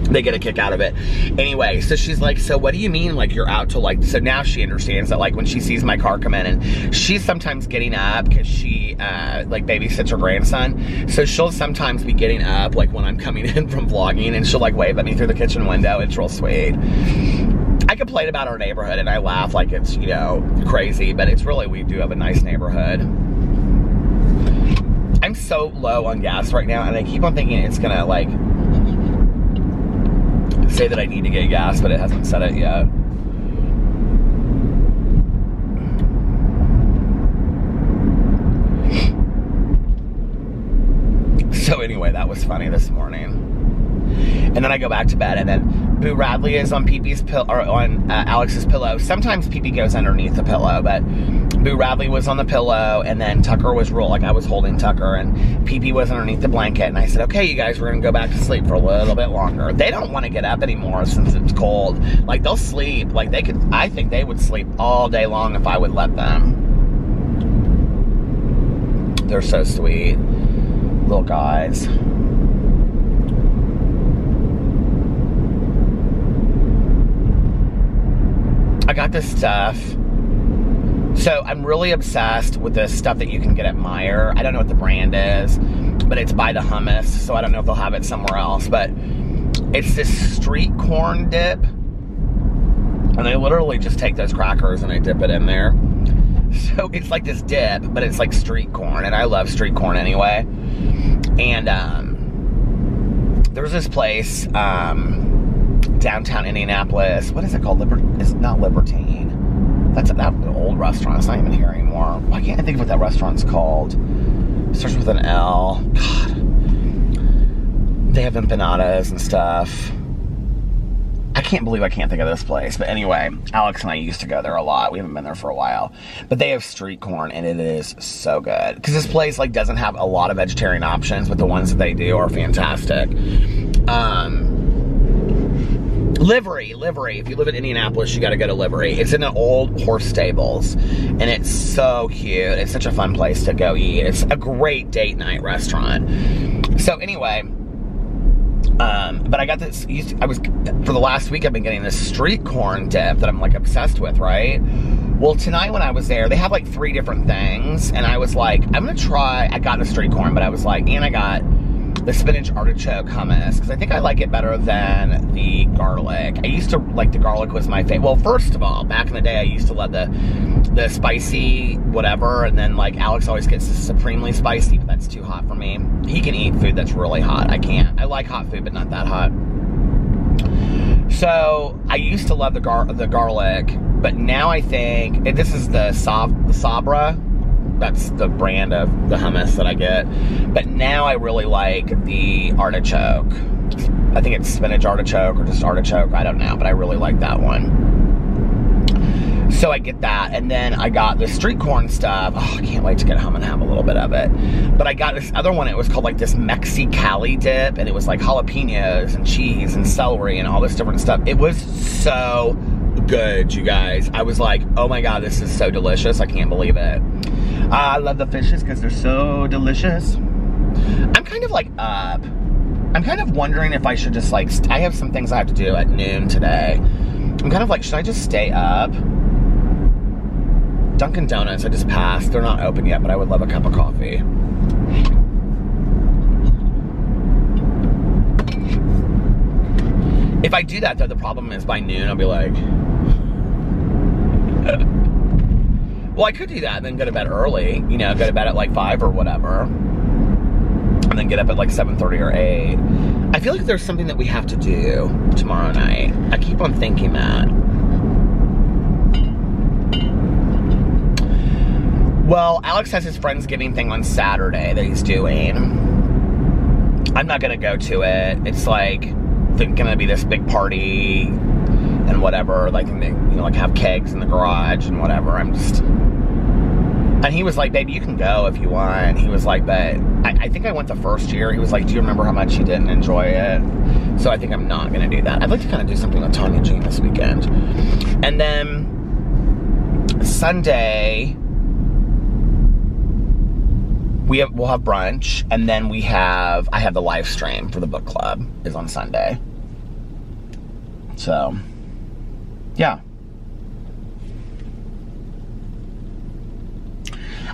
They get a kick out of it. Anyway, so she's like, so what do you mean, like, you're out till like, so now she understands that, like, when she sees my car come in, and she's sometimes getting up because she like babysits her grandson, so she'll sometimes be getting up like when I'm coming in from vlogging, and she'll like wave at me through the kitchen window. It's real sweet. I complain about our neighborhood and I laugh like it's, you know, crazy, but it's really, we do have a nice neighborhood. I'm so low on gas right now, and I keep on thinking it's gonna like say that I need to get gas, but it hasn't said it yet. was funny this morning. And then I go back to bed, and then Boo Radley is on Pee-Pee's pillow, or on Alex's pillow. Sometimes Pee-Pee goes underneath the pillow, but Boo Radley was on the pillow, and then Tucker was I was holding Tucker, and Pee-Pee was underneath the blanket, and I said, okay, you guys, we're gonna go back to sleep for a little bit longer. They don't want to get up anymore since it's cold. Like, they'll sleep. Like, I think they would sleep all day long if I would let them. They're so sweet. Little guys. I got this stuff. So I'm really obsessed with this stuff that you can get at Meijer. I don't know what the brand is, but it's by the hummus, so I don't know if they'll have it somewhere else. But it's this street corn dip. And I literally just take those crackers and I dip it in there. So it's like this dip, but it's like street corn. And I love street corn anyway. And there's this place, downtown Indianapolis. What is it called? It's not Libertine. That's that old restaurant. It's not even here anymore. Why can't I think of what that restaurant's called? It starts with an L. God. They have empanadas and stuff. I can't believe I can't think of this place. But anyway, Alex and I used to go there a lot. We haven't been there for a while. But they have street corn, and it is so good. Because this place like doesn't have a lot of vegetarian options, but the ones that they do are fantastic. Livery. If you live in Indianapolis, you got to go to Livery. It's in an old horse stables, and it's so cute. It's such a fun place to go eat. It's a great date night restaurant. So anyway, but I got this. For the last week, I've been getting this street corn dip that I'm like obsessed with, right? Well, tonight when I was there, they have like 3 different things, and I was like, I'm gonna try. I got the street corn, but I was like, and I got the spinach artichoke hummus, because I think I like it better than the garlic. I used to like the garlic was my favorite. Well, first of all, back in the day, I used to love the spicy whatever, and then like Alex always gets supremely spicy, but that's too hot for me. He can eat food that's really hot. I can't. I like hot food, but not that hot. So I used to love the garlic, but now I think this is the Sabra. That's the brand of the hummus that I get. But now I really like the artichoke. I think it's spinach artichoke or just artichoke. I don't know, but I really like that one. So I get that. And then I got the street corn stuff. Oh, I can't wait to get home and have a little bit of it. But I got this other one. It was called like this Mexicali dip. And it was like jalapenos and cheese and celery and all this different stuff. It was so good, you guys. I was like, oh my God, this is so delicious. I can't believe it. I love the fishes because they're so delicious. I'm kind of like up. I'm kind of wondering if I should just like, I have some things I have to do at noon today. I'm kind of like, should I just stay up? Dunkin' Donuts, I just passed. They're not open yet, but I would love a cup of coffee. If I do that though, the problem is by noon, I'll be like, well, I could do that and then go to bed early, you know, go to bed at like 5 or whatever, and then get up at like 7:30 or 8. I feel like there's something that we have to do tomorrow night. I keep on thinking that. Well, Alex has his Friendsgiving thing on Saturday that he's doing. I'm not gonna go to it. It's like gonna be this big party and whatever, like, you know, like have kegs in the garage and whatever. And he was like, baby, you can go if you want. He was like, but I think I went the first year. He was like, do you remember how much you didn't enjoy it? So I think I'm not going to do that. I'd like to kind of do something with Tanya Jean this weekend. And then Sunday, we'll have brunch. And then I have the live stream for the book club is on Sunday. So, yeah.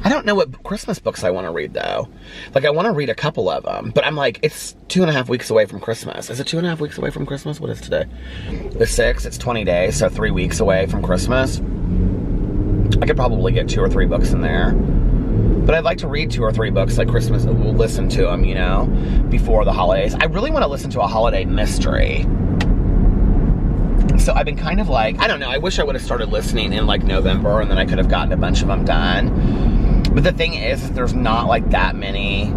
I don't know what Christmas books I want to read, though. Like, I want to read a couple of them, but I'm like, it's 2.5 weeks away from Christmas. Is it 2.5 weeks away from Christmas? What is today? The 6th, it's 20 days, so 3 weeks away from Christmas. I could probably get 2 or 3 books in there. But I'd like to read 2 or 3 books like Christmas, we'll listen to them, you know, before the holidays. I really want to listen to a holiday mystery. So I've been kind of like, I don't know, I wish I would have started listening in like November and then I could have gotten a bunch of them done. But the thing is there's not like that many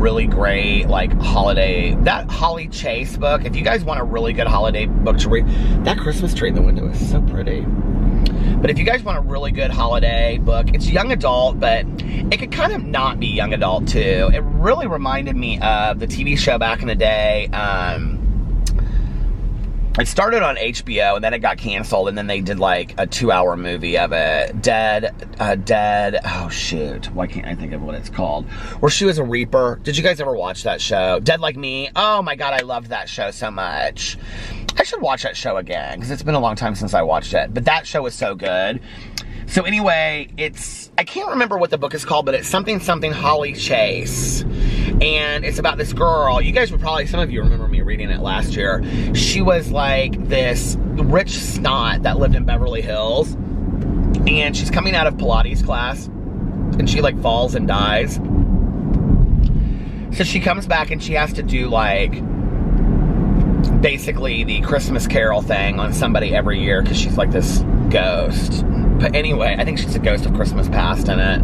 really great, like, holiday, that Holly Chase book, if you guys want a really good holiday book to read, that Christmas tree in the window is so pretty. But if you guys want a really good holiday book, it's young adult, but it could kind of not be young adult too. It really reminded me of the TV show back in the day. It started on HBO, and then it got canceled, and then they did like a 2-hour movie of it. Dead, oh shoot, why can't I think of what it's called? Where she was a reaper. Did you guys ever watch that show? Dead Like Me. Oh my God, I loved that show so much. I should watch that show again, because it's been a long time since I watched it. But that show was so good. So anyway, I can't remember what the book is called, but it's something Holly Chase. And it's about this girl. You guys would probably, some of you remember me reading it last year. She was like this rich snot that lived in Beverly Hills. And she's coming out of Pilates class. And she like falls and dies. So she comes back and she has to do like, basically the Christmas Carol thing on somebody every year. Because she's like this ghost. But anyway, I think she's a ghost of Christmas past in it.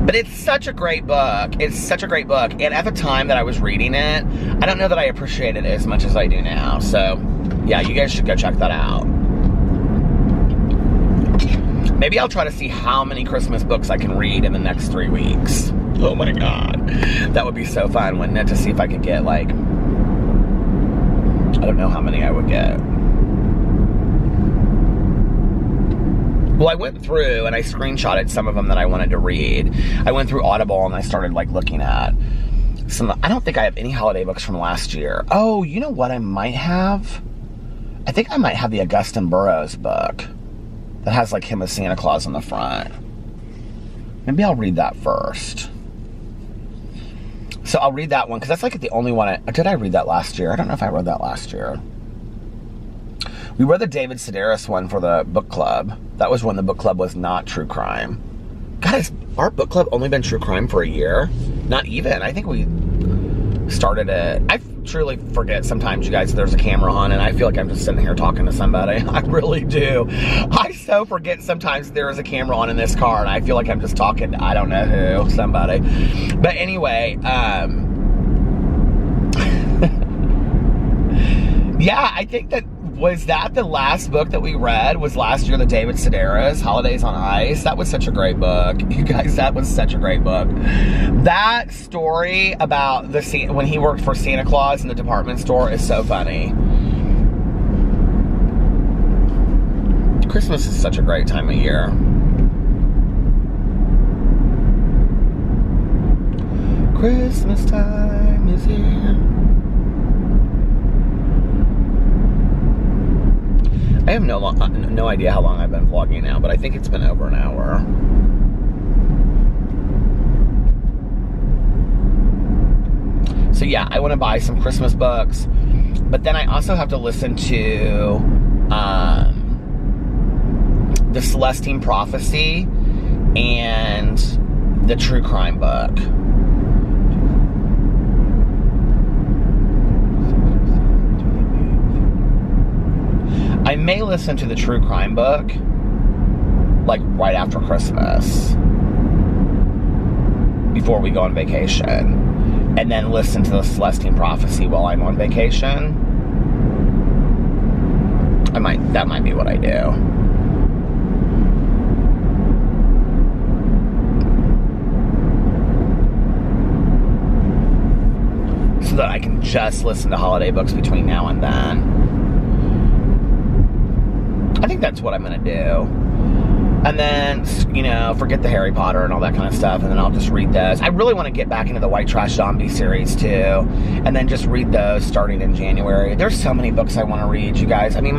But it's such a great book. It's such a great book. And at the time that I was reading it, I don't know that I appreciated it as much as I do now. So, yeah, you guys should go check that out. Maybe I'll try to see how many Christmas books I can read in the next 3 weeks. Oh my God. That would be so fun, wouldn't it? To see if I could get, like, I don't know how many I would get. Well, I went through and I screenshotted some of them that I wanted to read. I went through Audible and I started like looking at some. I don't think I have any holiday books from last year. Oh, you know what I might have? I think I might have the Augustin Burroughs book that has like him as Santa Claus on the front. Maybe I'll read that first. So I'll read that one because that's like the only one. Did I read that last year? I don't know if I read that last year. We read the David Sedaris one for the book club. That was when the book club was not true crime. God, has our book club only been true crime for a year? Not even. I think we started it. I truly forget sometimes, you guys, there's a camera on and I feel like I'm just sitting here talking to somebody. I really do. I so forget sometimes there is a camera on in this car and I feel like I'm just talking to, I don't know who, somebody. But anyway, yeah, I think that was that the last book that we read was last year, the David Sedaris, Holidays on Ice. That was such a great book. You guys, that was such a great book. That story about when he worked for Santa Claus in the department store is so funny. Christmas is such a great time of year. Christmas time is here. I have no idea how long I've been vlogging now, but I think it's been over an hour. So yeah, I want to buy some Christmas books, but then I also have to listen to the Celestine Prophecy and the true crime book. I may listen to the true crime book like right after Christmas before we go on vacation, and then listen to the Celestine Prophecy while I'm on vacation. That might be what I do. So that I can just listen to holiday books between now and then. I think that's what I'm going to do. And then, you know, forget the Harry Potter and all that kind of stuff, and then I'll just read those. I really want to get back into the White Trash Zombie series, too, and then just read those starting in January. There's so many books I want to read, you guys. I mean,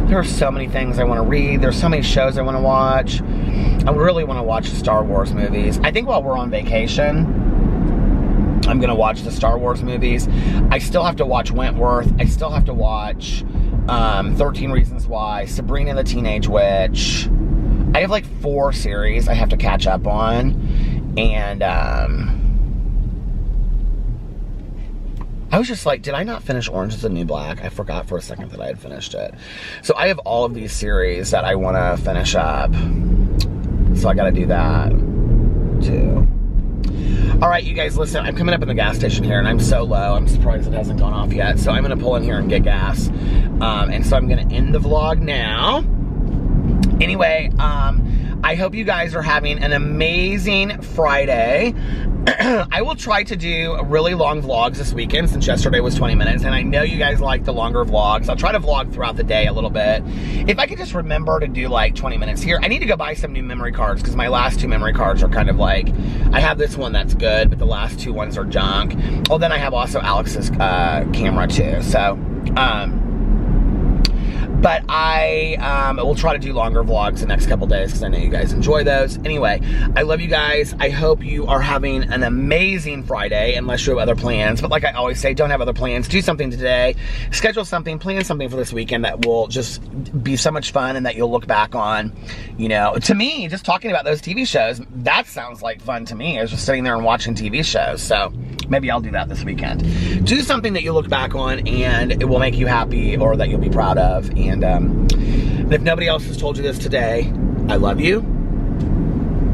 there are so many things I want to read. There's so many shows I want to watch. I really want to watch the Star Wars movies. I think while we're on vacation, I'm going to watch the Star Wars movies. I still have to watch Wentworth. I still have to watch 13 Reasons Why, Sabrina the Teenage Witch. I have like 4 series I have to catch up on. And I was just like, did I not finish Orange is the New Black? I forgot for a second that I had finished it. So I have all of these series that I want to finish up. So I got to do that too. All right, you guys, listen, I'm coming up in the gas station here, and I'm so low. I'm surprised it hasn't gone off yet. So I'm going to pull in here and get gas. And so I'm going to end the vlog now. Anyway, I hope you guys are having an amazing Friday. I will try to do really long vlogs this weekend since yesterday was 20 minutes, and I know you guys like the longer vlogs. I'll try to vlog throughout the day a little bit. If I could just remember to do like 20 minutes here. I need to go buy some new memory cards because my last 2 memory cards are kind of like, I have this one that's good, but the last 2 ones are junk. Well, then I have also Alex's camera too, so but I will try to do longer vlogs the next couple days because I know you guys enjoy those. Anyway, I love you guys. I hope you are having an amazing Friday, unless you have other plans. But like I always say, don't have other plans. Do something today. Schedule something, plan something for this weekend that will just be so much fun and that you'll look back on. You know, to me, just talking about those TV shows, that sounds like fun to me. I was just sitting there and watching TV shows. So maybe I'll do that this weekend. Do something that you look back on and it will make you happy or that you'll be proud of. And if nobody else has told you this today, I love you.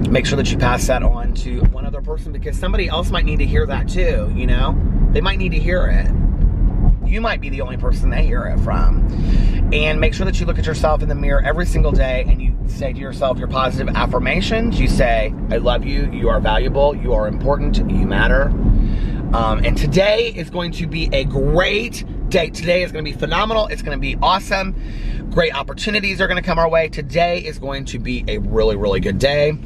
Make sure that you pass that on to one other person because somebody else might need to hear that too, you know? They might need to hear it. You might be the only person they hear it from. And make sure that you look at yourself in the mirror every single day and you say to yourself your positive affirmations. You say, I love you, you are valuable, you are important, you matter. And today is going to be a great day. Today is going to be phenomenal. It's going to be awesome. Great opportunities are going to come our way. Today is going to be a really, really good day.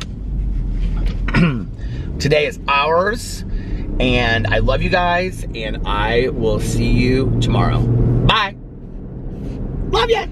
Today is ours. And I love you guys. And I will see you tomorrow. Bye. Love ya.